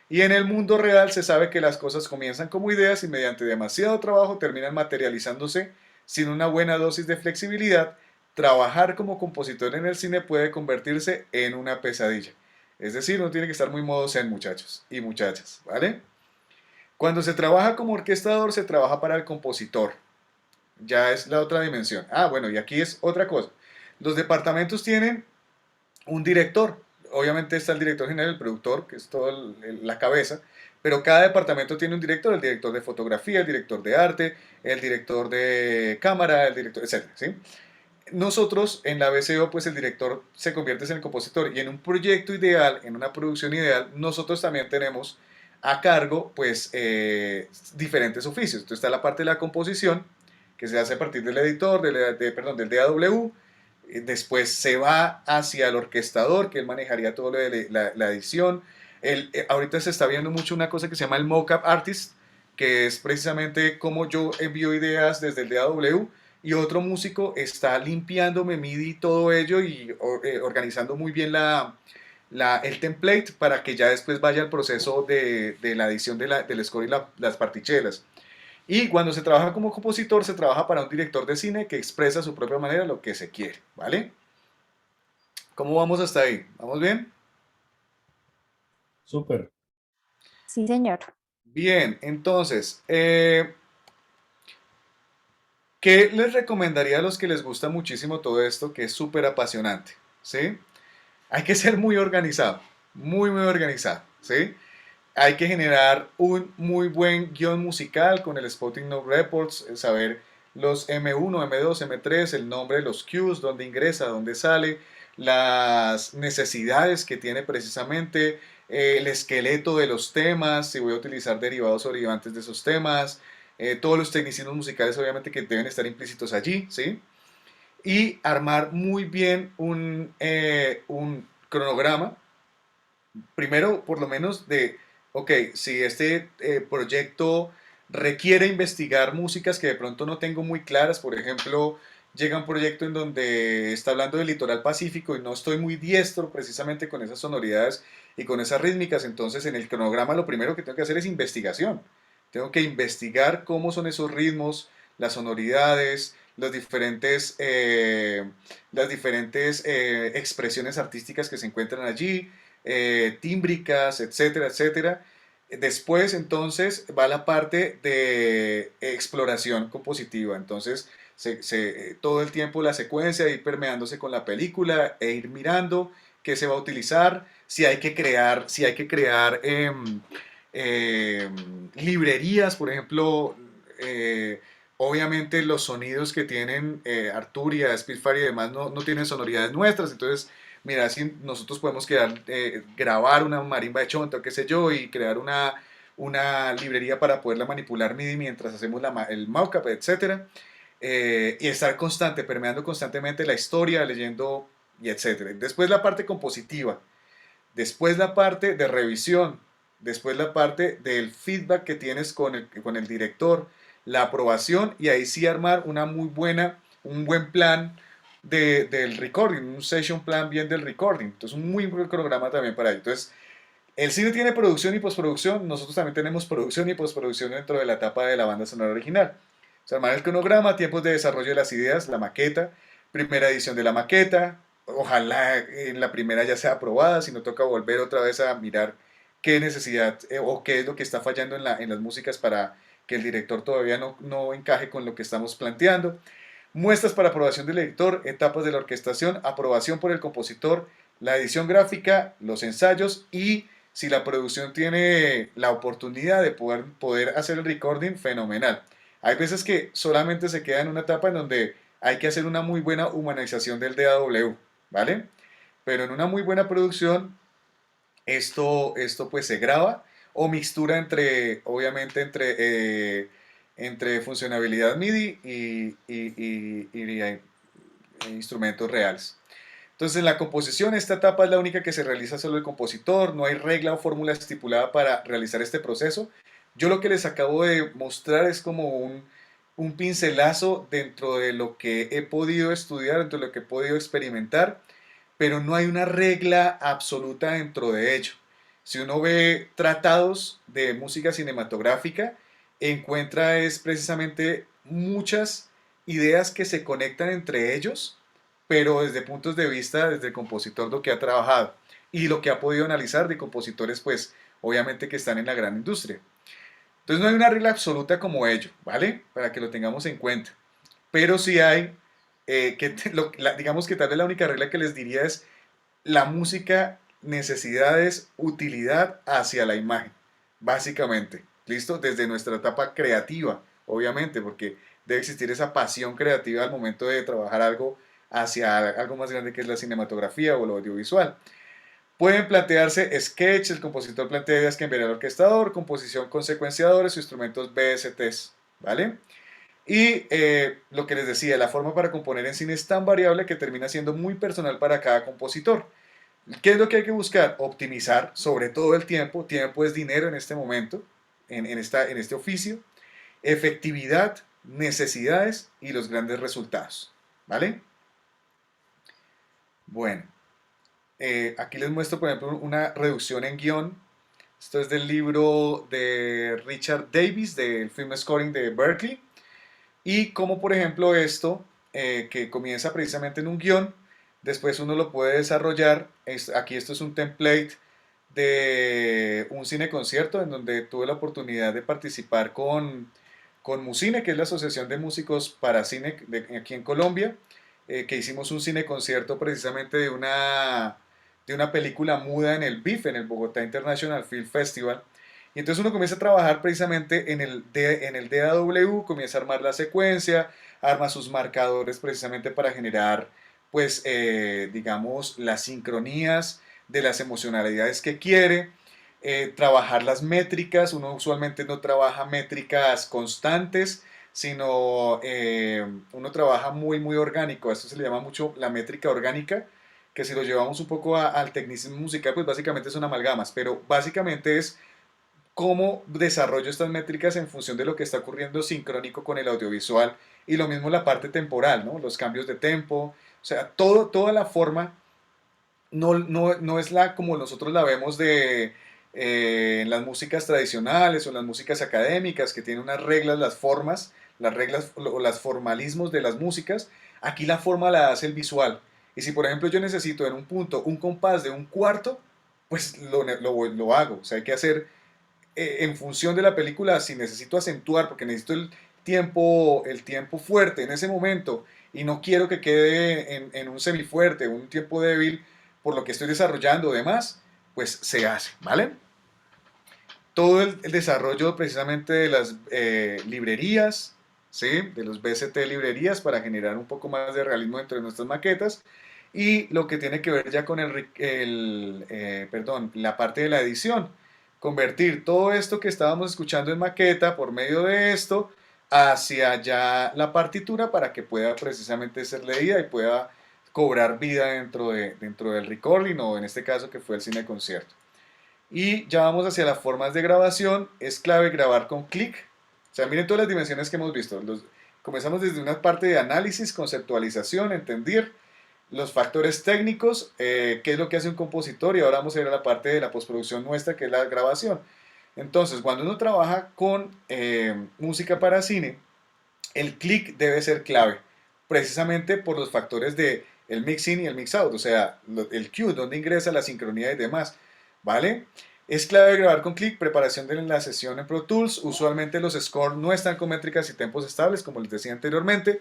Y en el mundo real se sabe que las cosas comienzan como ideas y mediante demasiado trabajo terminan materializándose sin una buena dosis de flexibilidad. Trabajar como compositor en el cine puede convertirse en una pesadilla. Es decir, uno tiene que estar muy modo zen, muchachos y muchachas, ¿vale? Cuando se trabaja como orquestador, se trabaja para el compositor. Ya es la otra dimensión. Ah, bueno, y aquí es otra cosa. Los departamentos tienen un director. Obviamente está el director general, el productor, que es toda la cabeza, pero cada departamento tiene un director, el director de fotografía, el director de arte, el director de cámara, el director, etcétera, ¿sí? Nosotros en la BCO, pues el director se convierte en el compositor y en un proyecto ideal, en una producción ideal, nosotros también tenemos a cargo, pues, diferentes oficios. Entonces está la parte de la composición, que se hace a partir del editor, perdón, del DAW. Después se va hacia el orquestador, que él manejaría todo lo de la edición. Ahorita se está viendo mucho una cosa que se llama el mockup artist, que es precisamente como yo envío ideas desde el DAW y otro músico está limpiándome MIDI todo ello y organizando muy bien el template para que ya después vaya el proceso de la edición del score y las partichelas. Y cuando se trabaja como compositor, se trabaja para un director de cine que expresa a su propia manera lo que se quiere, ¿vale? ¿Cómo vamos hasta ahí? ¿Vamos bien? Súper. Sí, señor. Bien, entonces, ¿qué les recomendaría a los que les gusta muchísimo todo esto, que es súper apasionante? ¿Sí? Hay que ser muy organizado, muy, muy organizado, ¿sí? Hay que generar un muy buen guión musical con el Spotting Note Reports, saber los M1, M2, M3, el nombre de los cues, dónde ingresa, dónde sale, las necesidades que tiene precisamente, el esqueleto de los temas, si voy a utilizar derivados o derivantes de esos temas, todos los tecnicismos musicales obviamente que deben estar implícitos allí, ¿sí? Y armar muy bien un cronograma, primero por lo menos ok, si este proyecto requiere investigar músicas que de pronto no tengo muy claras, por ejemplo, llega un proyecto en donde está hablando del litoral pacífico y no estoy muy diestro precisamente con esas sonoridades y con esas rítmicas, entonces en el cronograma lo primero que tengo que hacer es investigación. Tengo que investigar cómo son esos ritmos, las sonoridades, las diferentes expresiones artísticas que se encuentran allí, tímbricas, etcétera, etcétera. Después, entonces, va la parte de exploración compositiva. Entonces, todo el tiempo la secuencia, ir permeándose con la película e ir mirando qué se va a utilizar, si hay que crear librerías, por ejemplo, obviamente los sonidos que tienen Arturia, Spitfire y demás no tienen sonoridades nuestras, entonces mira, si nosotros podemos grabar una marimba de chonta o qué sé yo y crear una librería para poderla manipular MIDI mientras hacemos el mockup, etcétera, y estar permeando constantemente la historia, leyendo y etcétera. Después la parte compositiva, después la parte de revisión, después la parte del feedback que tienes con el director, la aprobación y ahí sí armar un buen plan, del recording, un session plan bien del recording. Entonces, un muy buen cronograma también para ello. Entonces, el cine tiene producción y postproducción, nosotros también tenemos producción y postproducción dentro de la etapa de la banda sonora original. O sea, armar el cronograma, tiempos de desarrollo de las ideas, la maqueta, primera edición de la maqueta, ojalá en la primera ya sea aprobada, si no toca volver otra vez a mirar qué necesidad o qué es lo que está fallando en las músicas para que el director todavía no encaje con lo que estamos planteando. Muestras para aprobación del editor, etapas de la orquestación, aprobación por el compositor, la edición gráfica, los ensayos y si la producción tiene la oportunidad de poder hacer el recording, fenomenal. Hay veces que solamente se queda en una etapa en donde hay que hacer una muy buena humanización del DAW, ¿vale? Pero en una muy buena producción, esto pues se graba o mixtura obviamente entre funcionalidad MIDI y instrumentos reales. Entonces, en la composición, esta etapa es la única que se realiza solo el compositor, no hay regla o fórmula estipulada para realizar este proceso. Yo lo que les acabo de mostrar es como un pincelazo dentro de lo que he podido estudiar, dentro de lo que he podido experimentar, pero no hay una regla absoluta dentro de ello. Si uno ve tratados de música cinematográfica, encuentra es precisamente muchas ideas que se conectan entre ellos, pero desde puntos de vista, desde el compositor lo que ha trabajado y lo que ha podido analizar de compositores, pues obviamente que están en la gran industria. Entonces no hay una regla absoluta como ello, ¿vale? Para que lo tengamos en cuenta. Pero sí hay, digamos que tal vez la única regla que les diría es la música, necesidades, utilidad hacia la imagen, básicamente. ¿Listo? Desde nuestra etapa creativa, obviamente, porque debe existir esa pasión creativa al momento de trabajar algo hacia algo más grande que es la cinematografía o lo audiovisual. Pueden plantearse sketch, el compositor plantea ideas que enviará al orquestador, composición con secuenciadores o instrumentos VSTs, ¿vale? Y lo que les decía, la forma para componer en cine es tan variable que termina siendo muy personal para cada compositor. ¿Qué es lo que hay que buscar? Optimizar sobre todo el tiempo. Tiempo es dinero en este momento, en este oficio. Efectividad, necesidades y los grandes resultados, ¿vale? Bueno, aquí les muestro, por ejemplo, una reducción en guión. Esto es del libro de Richard Davis, del Film Scoring de Berkeley. Y como, por ejemplo, esto, que comienza precisamente en un guión, después uno lo puede desarrollar. Aquí esto es un template de un cine concierto en donde tuve la oportunidad de participar con Musine, que es la Asociación de Músicos para Cine aquí en Colombia, que hicimos un cine concierto precisamente de una película muda en el BIF, en el Bogotá International Film Festival. Y entonces uno comienza a trabajar precisamente en el DAW, comienza a armar la secuencia, arma sus marcadores precisamente para generar, pues, digamos, las sincronías de las emocionalidades que quiere, trabajar las métricas. Uno usualmente no trabaja métricas constantes, sino uno trabaja muy orgánico. Esto se le llama mucho la métrica orgánica, que si lo llevamos un poco al tecnicismo musical, pues básicamente son amalgamas, pero básicamente es cómo desarrollo estas métricas en función de lo que está ocurriendo sincrónico con el audiovisual, y lo mismo la parte temporal, ¿no? Los cambios de tempo, o sea, toda la forma no es como nosotros la vemos en las músicas tradicionales o en las músicas académicas, que tienen unas reglas, las reglas o los formalismos de las músicas. Aquí la forma la hace el visual. Y si por ejemplo yo necesito en un punto un compás de un cuarto, pues lo hago. O sea, hay que hacer en función de la película. Si necesito acentuar porque necesito el tiempo fuerte en ese momento y no quiero que quede en un semifuerte, un tiempo débil por lo que estoy desarrollando o demás, pues se hace, ¿vale? Todo el desarrollo precisamente de las librerías, ¿sí? De los BST librerías para generar un poco más de realismo dentro de nuestras maquetas, y lo que tiene que ver ya con la parte de la edición, convertir todo esto que estábamos escuchando en maqueta por medio de esto hacia ya la partitura para que pueda precisamente ser leída y pueda cobrar vida dentro del recording, o en este caso que fue el cine concierto. Y ya vamos hacia las formas de grabación. Es clave grabar con clic. O sea, miren todas las dimensiones que hemos visto. Comenzamos desde una parte de análisis, conceptualización, entender los factores técnicos, qué es lo que hace un compositor, y ahora vamos a ir a la parte de la postproducción nuestra, que es la grabación. Entonces, cuando uno trabaja con música para cine, el clic debe ser clave, precisamente por los factores de el mixing y el mix out, o sea, el cue, donde ingresa la sincronía y demás, ¿vale? Es clave grabar con clic, preparación de la sesión en Pro Tools. Usualmente los scores no están con métricas y tempos estables, como les decía anteriormente,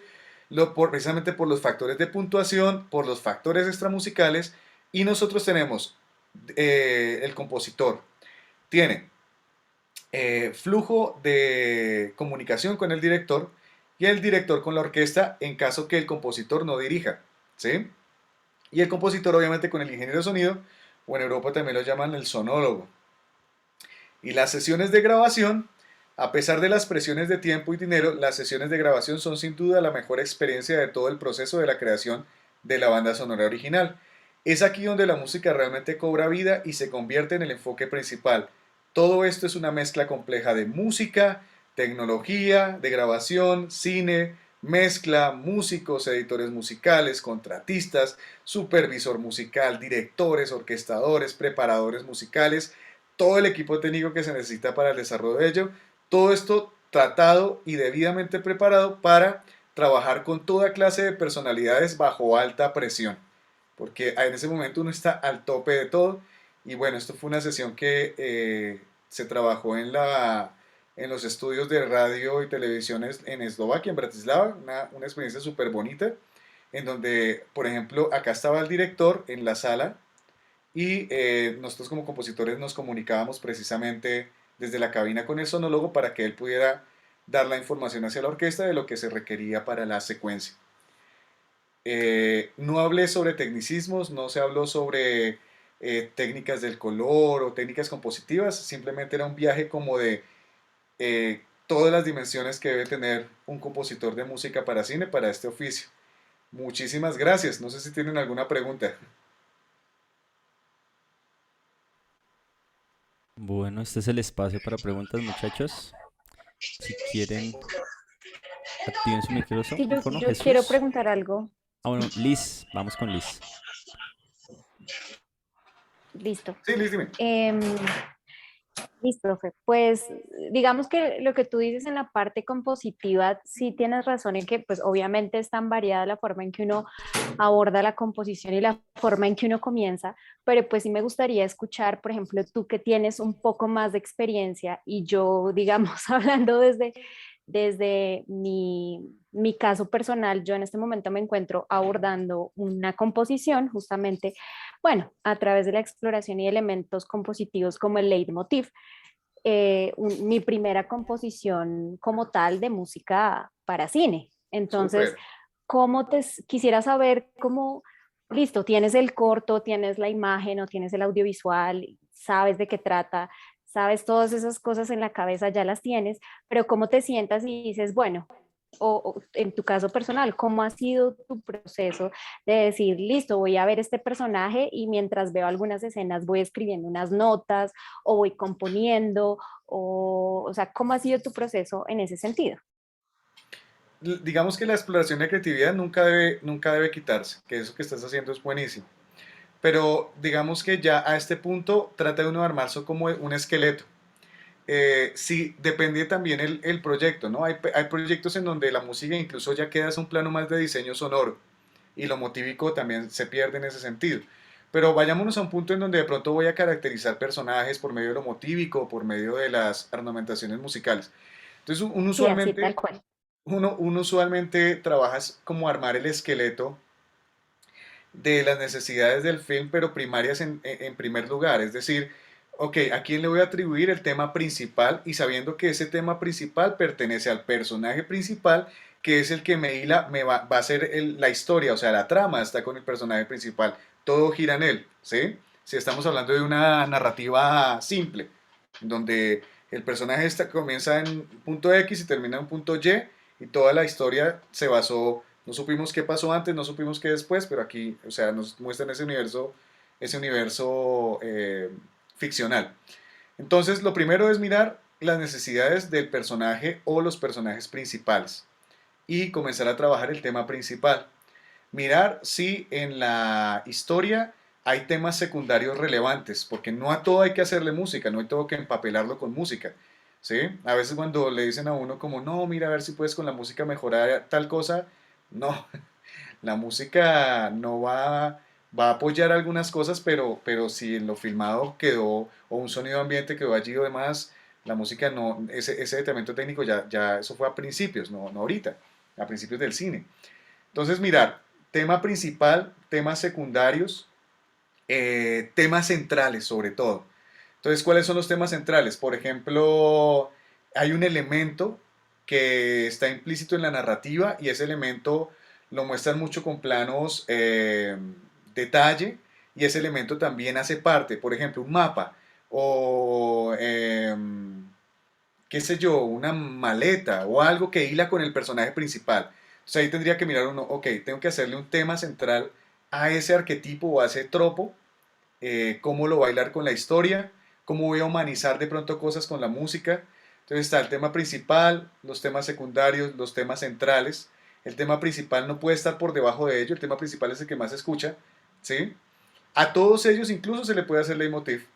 precisamente por los factores de puntuación, por los factores extramusicales. Y nosotros tenemos, el compositor tiene flujo de comunicación con el director y el director con la orquesta en caso que el compositor no dirija, ¿sí? Y el compositor obviamente con el ingeniero de sonido, o en Europa también lo llaman el sonólogo. Y las sesiones de grabación, a pesar de las presiones de tiempo y dinero, las sesiones de grabación son sin duda la mejor experiencia de todo el proceso de la creación de la banda sonora original. Es aquí donde la música realmente cobra vida y se convierte en el enfoque principal. Todo esto es una mezcla compleja de música, tecnología, de grabación, cine, mezcla, músicos, editores musicales, contratistas, supervisor musical, directores, orquestadores, preparadores musicales, todo el equipo técnico que se necesita para el desarrollo de ello. Todo esto tratado y debidamente preparado para trabajar con toda clase de personalidades bajo alta presión, porque en ese momento uno está al tope de todo. Y bueno, esto fue una sesión que se trabajó en los estudios de radio y televisión en Eslovaquia, en Bratislava, una experiencia súper bonita, en donde, por ejemplo, acá estaba el director en la sala y nosotros como compositores nos comunicábamos precisamente desde la cabina con el sonólogo para que él pudiera dar la información hacia la orquesta de lo que se requería para la secuencia. No hablé sobre tecnicismos, no se habló sobre técnicas del color o técnicas compositivas, simplemente era un viaje como de todas las dimensiones que debe tener un compositor de música para cine, para este oficio. Muchísimas gracias, no sé si tienen alguna pregunta. Bueno, este es el espacio para preguntas, muchachos. Si quieren, activen su Sí, micrófono. yo quiero Jesús. preguntar algo. Ah, bueno, Liz, vamos con Liz. Listo. Sí, Liz, dime. Listo, profe. Pues digamos que lo que tú dices en la parte compositiva, sí tienes razón en que pues obviamente es tan variada la forma en que uno aborda la composición y la forma en que uno comienza, pero pues sí me gustaría escuchar, por ejemplo, tú que tienes un poco más de experiencia y yo, digamos, hablando desde mi caso personal, yo en este momento me encuentro abordando una composición justamente, bueno, a través de la exploración y elementos compositivos como el leitmotiv. Mi primera composición como tal de música para cine. Entonces, Súper. quisiera saber cómo, listo, tienes el corto, tienes la imagen o tienes el audiovisual, sabes de qué trata, sabes todas esas cosas en la cabeza, ya las tienes, pero cómo te sientas y dices, bueno, o en tu caso personal, ¿cómo ha sido tu proceso de decir, listo, voy a ver este personaje y mientras veo algunas escenas voy escribiendo unas notas o voy componiendo, o sea, ¿cómo ha sido tu proceso en ese sentido? Digamos que la exploración de creatividad nunca debe quitarse, que eso que estás haciendo es buenísimo. Pero digamos que ya a este punto trata de uno de armarse como un esqueleto. Sí, depende también el proyecto, ¿no? Hay proyectos en donde la música incluso ya queda a un plano más de diseño sonoro y lo motívico también se pierde en ese sentido. Pero vayámonos a un punto en donde de pronto voy a caracterizar personajes por medio de lo motívico, por medio de las ornamentaciones musicales. Entonces, Sí, así tal cual. uno usualmente trabaja como armar el esqueleto de las necesidades del film, pero primarias en primer lugar. Es decir, ok, ¿a quién le voy a atribuir el tema principal? Y sabiendo que ese tema principal pertenece al personaje principal, que es el que va a ser la historia, o sea, la trama está con el personaje principal. Todo gira en él, ¿sí? Si estamos hablando de una narrativa simple, donde el personaje comienza en punto X y termina en punto y toda la historia se basó, no supimos qué pasó antes, no supimos qué después, pero aquí, o sea, nos muestran ese universo ficcional. Entonces, lo primero es mirar las necesidades del personaje o los personajes principales. y comenzar a trabajar el tema principal. Mirar si en la historia hay temas secundarios relevantes, porque no a todo hay que hacerle música, no hay todo que empapelarlo con música, ¿sí? A veces cuando le dicen a uno como, no, mira a ver si puedes con la música mejorar tal cosa, no, la música no va a apoyar algunas cosas, pero si en lo filmado quedó, o un sonido ambiente quedó allí o demás, la música no, ese determinado técnico ya eso fue a principios, no ahorita, a principios del cine. Entonces, mirar, tema principal, temas secundarios, temas centrales sobre todo. Entonces, ¿cuáles son los temas centrales? Por ejemplo, hay un elemento que está implícito en la narrativa y ese elemento lo muestran mucho con planos detalle y ese elemento también hace parte, por ejemplo, un mapa o qué sé yo, una maleta o algo que hila con el personaje principal. Entonces ahí tendría que mirar uno, ok, tengo que hacerle un tema central a ese arquetipo o a ese tropo, cómo lo va a bailar con la historia, cómo voy a humanizar de pronto cosas con la música. Entonces está el tema principal, los temas secundarios, los temas centrales. El tema principal no puede estar por debajo de ello, el tema principal es el que más se escucha, ¿sí? A todos ellos incluso se le puede hacer leitmotiv,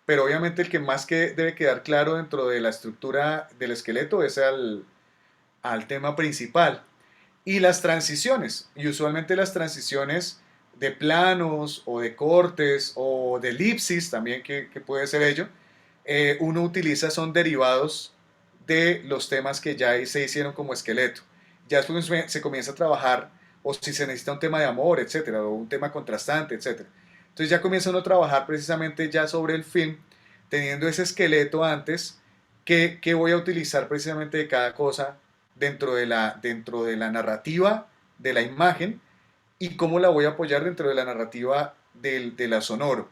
pero obviamente el que más que debe quedar claro dentro de la estructura del esqueleto es al tema principal. Y las transiciones, y usualmente las transiciones de planos o de cortes o de elipsis también que puede ser ello, uno utiliza son derivados de los temas que ya se hicieron como esqueleto. Ya después se comienza a trabajar o si se necesita un tema de amor, etcétera, o un tema contrastante, etcétera. Entonces ya comienza uno a trabajar precisamente ya sobre el film, teniendo ese esqueleto antes, que voy a utilizar precisamente de cada cosa dentro de la narrativa de la imagen y cómo la voy a apoyar dentro de la narrativa de la sonoro.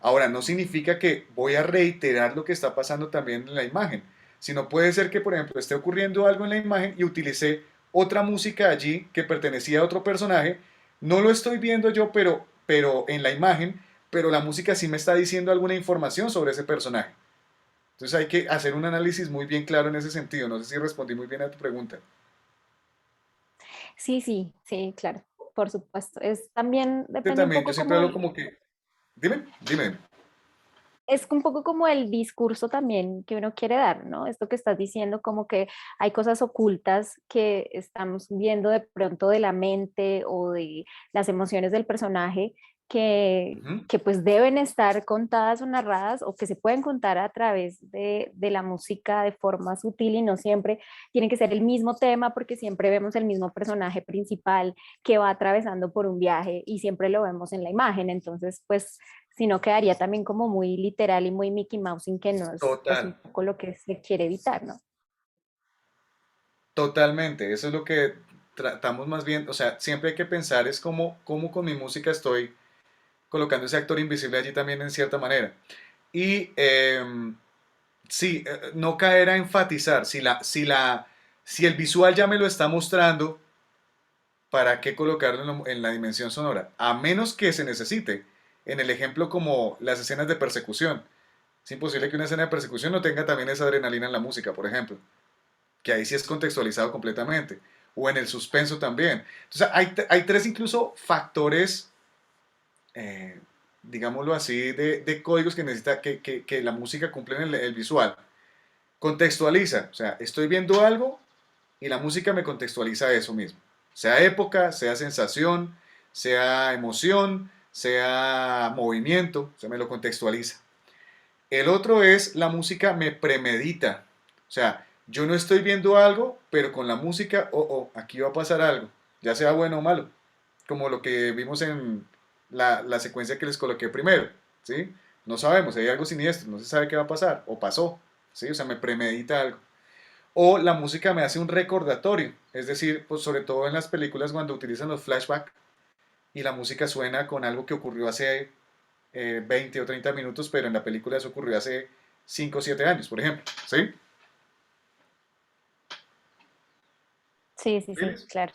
Ahora, no significa que voy a reiterar lo que está pasando también en la imagen, sino puede ser que, por ejemplo, esté ocurriendo algo en la imagen y utilicé otra música allí que pertenecía a otro personaje. No lo estoy viendo yo, pero en la imagen, pero la música sí me está diciendo alguna información sobre ese personaje. Entonces hay que hacer un análisis muy bien claro en ese sentido. No sé si respondí muy bien a tu pregunta. Sí, sí, sí, claro, por supuesto. Es también, Yo depende un también, yo poco siempre como hablo como que, dime. es un poco como el discurso también que uno quiere dar, ¿no? Esto que estás diciendo, como que hay cosas ocultas que estamos viendo de pronto de la mente o de las emociones del personaje Ujú. que pues deben estar contadas o narradas o que se pueden contar a través de la música de forma sutil y no siempre tiene que ser el mismo tema porque siempre vemos el mismo personaje principal que va atravesando por un viaje y siempre lo vemos en la imagen. Entonces, pues sino quedaría también como muy literal y muy Mickey Mouse, sin que no es pues un Total, poco lo que se quiere evitar, ¿no? totalmente. Eso es lo que tratamos más bien. O sea, siempre hay que pensar es cómo con mi música estoy colocando ese actor invisible allí también en cierta manera. Y sí, no caer a enfatizar. Si el visual ya me lo está mostrando, ¿para qué colocarlo en la dimensión sonora? A menos que se necesite. En el ejemplo como las escenas de persecución. Es imposible que una escena de persecución no tenga también esa adrenalina en la música, por ejemplo. Que ahí sí es contextualizado completamente. O en el suspenso también. Entonces hay tres incluso factores, eh, digámoslo así, de códigos que necesita que la música cumple en el visual. Contextualiza, o sea, estoy viendo algo y la música me contextualiza eso mismo. Sea época, sea sensación, sea emoción, sea movimiento, se me lo contextualiza. El otro es la música me premedita. O sea, yo no estoy viendo algo, pero con la música, aquí va a pasar algo, ya sea bueno o malo, como lo que vimos en la secuencia que les coloqué primero, ¿sí? No sabemos, hay algo siniestro, no se sabe qué va a pasar, o pasó, ¿sí? O sea, me premedita algo. O la música me hace un recordatorio, es decir, pues sobre todo en las películas cuando utilizan los flashbacks y la música suena con algo que ocurrió hace 20 o 30 minutos, pero en la película eso ocurrió hace 5 o 7 años, por ejemplo, ¿sí? Sí, sí, sí, ¿Entiendes? claro.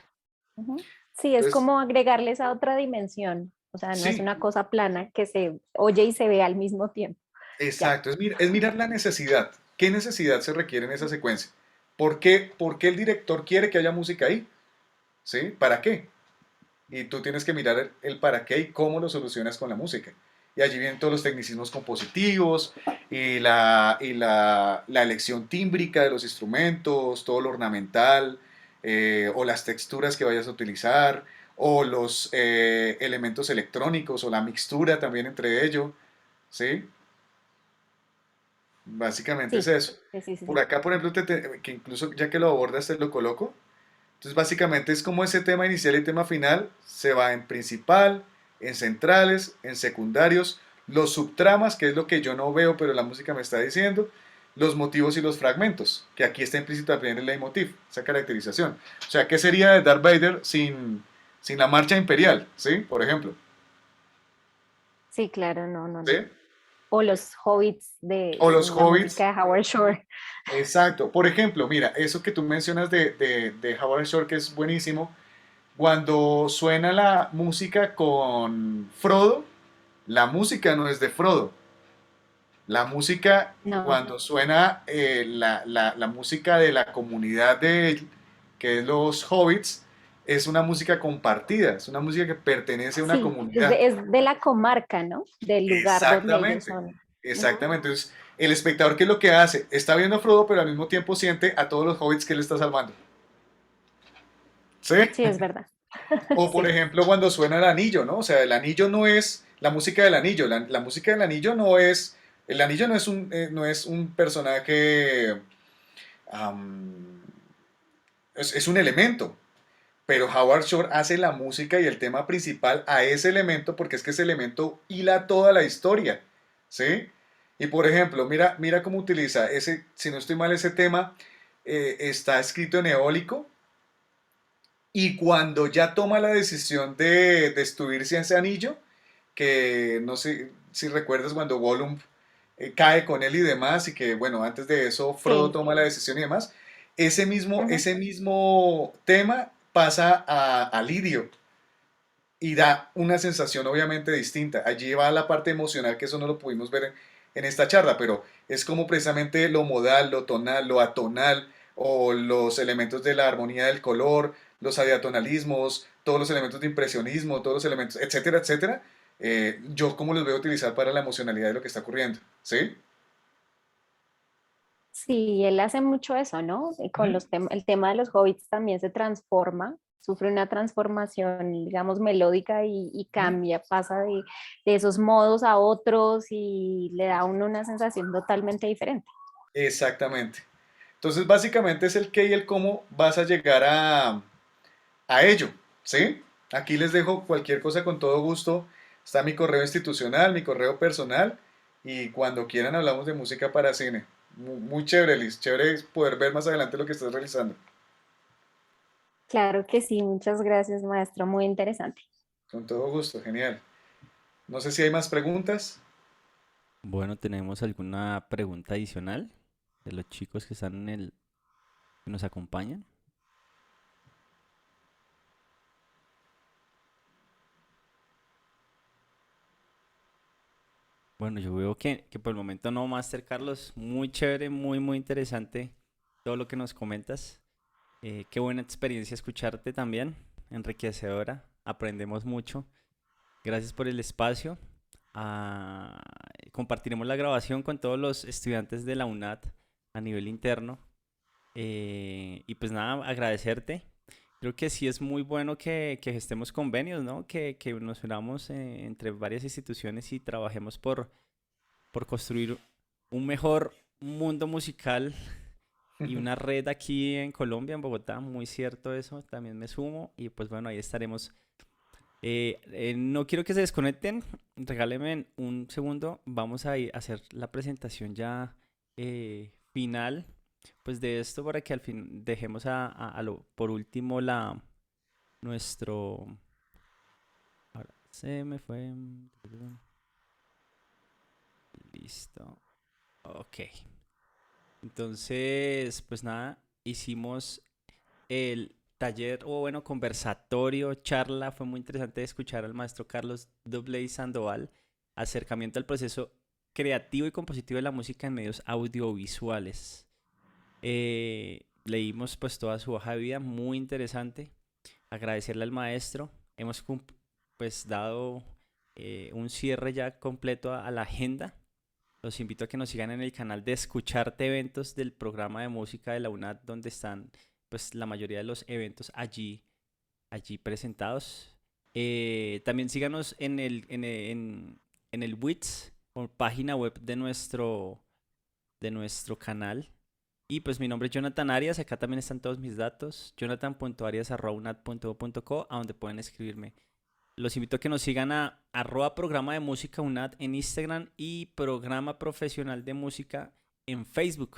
Ujú. Sí, es Entonces, como agregarles a otra dimensión, o sea, no es sí, una cosa plana que se oye y se ve al mismo tiempo. Ya. exacto, es mirar la necesidad. ¿Qué necesidad se requiere en esa secuencia? por qué el director quiere que haya música ahí? ¿Sí? ¿Para qué? Y tú tienes que mirar el para qué y cómo lo solucionas con la música. Y allí vienen todos los tecnicismos compositivos y la elección tímbrica de los instrumentos, todo lo ornamental, o las texturas que vayas a utilizar, o los elementos electrónicos, o la mixtura también entre ellos, ¿sí? Básicamente es Sí, eso. sí, sí, sí, Por sí. acá, por ejemplo, que incluso ya que lo abordas, te lo coloco. Entonces, básicamente es como ese tema inicial y tema final se va en principal, en centrales, en secundarios, los subtramas, que es lo que yo no veo, pero la música me está diciendo, los motivos y los fragmentos, que aquí está implícito también el leitmotiv, esa caracterización. O sea, ¿qué sería de Darth Vader sin la marcha imperial? ¿Sí? Por ejemplo. Sí, claro, no, no, ¿Sí? no. O los hobbits O los sin la hobbits. música de Howard Shore. Exacto. Por ejemplo, mira, eso que tú mencionas de Howard Shore, que es buenísimo, cuando suena la música con Frodo, la música no es de Frodo. La música, No, cuando suena la música de la comunidad de él, que es los hobbits, es una música compartida, es una música que pertenece a una sí, comunidad. es de la comarca, ¿no? Del lugar donde ellos Exactamente, son. Ujú. exactamente. Entonces, el espectador, ¿qué es lo que hace? Está viendo a Frodo, pero al mismo tiempo siente a todos los hobbits que él está salvando. ¿Sí? Sí, es verdad. O por Sí, ejemplo cuando suena el anillo, ¿no? O sea, el anillo no es la música del anillo, la música del anillo no es, el anillo no es un personaje, am, es un elemento, pero Howard Shore hace la música y el tema principal a ese elemento porque es que ese elemento hila toda la historia, ¿sí? Y por ejemplo, mira cómo utiliza ese, si no estoy mal, ese tema está escrito en eólico. Y cuando ya toma la decisión de destruirse ese anillo, que no sé si recuerdas cuando Gollum cae con él y demás, y que bueno, antes de eso Frodo sí. toma la decisión y demás, Ujú. ese mismo tema pasa a Lidio y da una sensación obviamente distinta. Allí va la parte emocional, que eso no lo pudimos ver en esta charla, pero es como precisamente lo modal, lo tonal, lo atonal, o los elementos de la armonía del color, los adiatonalismos, todos los elementos de impresionismo, todos los elementos, etcétera, etcétera. Yo como los voy a utilizar para la emocionalidad de lo que está ocurriendo, ¿sí? Sí, él hace mucho eso, ¿no? Y con Ujú. el tema de los hobbits también se transforma, sufre una transformación, digamos, melódica y Ujú. cambia, pasa de esos modos a otros y le da a uno una sensación totalmente diferente. Exactamente. Entonces, básicamente es el qué y el cómo vas a llegar a ello, ¿sí? Aquí les dejo cualquier cosa con todo gusto. Está mi correo institucional, mi correo personal y cuando quieran hablamos de música para cine. Muy chévere, Liz. Chévere poder ver más adelante lo que estás realizando. Claro que sí, muchas gracias, maestro, muy interesante. Con todo gusto, genial. No sé si hay más preguntas. Bueno, ¿tenemos alguna pregunta adicional de los chicos que están que nos acompañan? Bueno, yo veo que por el momento no, Master Carlos. Muy chévere, muy interesante todo lo que nos comentas. Qué buena experiencia escucharte también, enriquecedora. Aprendemos mucho. Gracias por el espacio. Ah, compartiremos la grabación con todos los estudiantes de la UNAD a nivel interno. Y pues nada, agradecerte. Creo que sí es muy bueno que gestemos convenios, ¿no? Que nos unamos entre varias instituciones y trabajemos por construir un mejor mundo musical y una red aquí en Colombia, en Bogotá. Muy cierto eso, también me sumo. Y pues bueno, ahí estaremos. No quiero que se desconecten. Regálenme un segundo. Vamos a hacer la presentación ya final pues de esto para que al fin dejemos por último nuestro... Ahora se me fue... Listo. Ok. Entonces, pues nada, hicimos el taller o bueno, conversatorio, charla. Fue muy interesante escuchar al maestro Carlos Dobley Sandoval, acercamiento al proceso creativo y compositivo de la música en medios audiovisuales. leímos pues toda su hoja de vida, muy interesante. Agradecerle al maestro. Hemos pues dado un cierre ya completo a la agenda. Los invito a que nos sigan en el canal de Escucharte Eventos del programa de música de la UNAD, donde están pues la mayoría de los eventos allí presentados. También síganos en el Wix, o página web de nuestro canal. Y pues mi nombre es Jonathan Arias, acá también están todos mis datos, jonathan.arias@unad.edu.co, a donde pueden escribirme. Los invito a que nos sigan a @programa de música UNAD en Instagram y programa profesional de música en Facebook.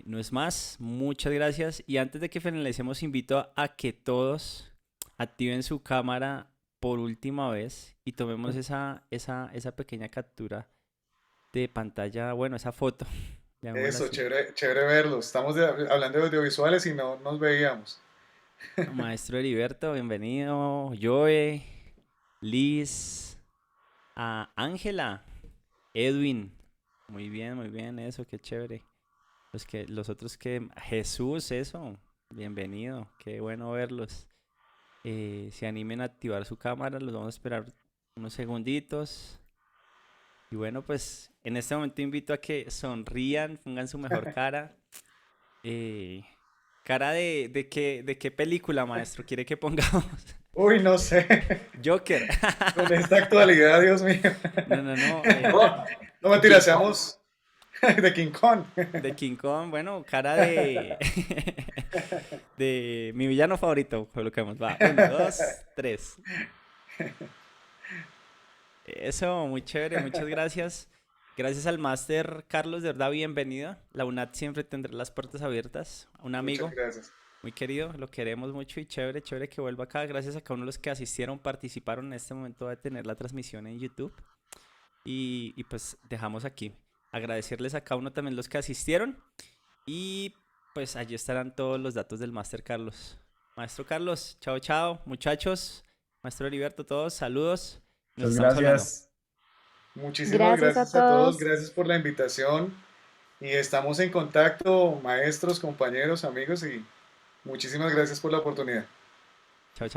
No es más, muchas gracias. Y antes de que finalicemos, invito a que todos activen su cámara por última vez y tomemos esa pequeña captura de pantalla, bueno, esa foto. llamémosla Eso, así. chévere verlos. Estamos hablando de audiovisuales y no nos veíamos. Maestro Heriberto, bienvenido. Joe, Liz, a Ángela, Edwin. Muy bien, eso, qué chévere. Los otros que, Jesús, eso, bienvenido, qué bueno verlos. Se animen a activar su cámara, los vamos a esperar unos segunditos. Y bueno, pues en este momento invito a que sonrían, pongan su mejor cara. Cara de qué película, maestro, quiere que pongamos. Uy, no sé. Joker. Con esta actualidad, Dios mío. No. No mentira, seamos de King Kong. De King Kong, bueno, cara de de mi villano favorito, coloquemos. Va, 1, 2, 3. Eso, muy chévere, muchas gracias. Gracias al máster Carlos, de verdad, bienvenido. La UNAD siempre tendrá las puertas abiertas. Un amigo Muchas gracias. muy querido, lo queremos mucho y chévere que vuelva acá. Gracias a cada uno de los que asistieron, participaron en este momento de tener la transmisión en YouTube. Y pues dejamos aquí. Agradecerles a cada uno también los que asistieron. Y pues allí estarán todos los datos del máster Carlos. Maestro Carlos, chao, muchachos. Maestro Heriberto, todos, saludos. Nos Muchas estamos hablando. gracias. Muchísimas Gracias a gracias a todos. todos. Gracias por la invitación. Y estamos en contacto, maestros, compañeros, amigos, y muchísimas gracias por la oportunidad. Chao.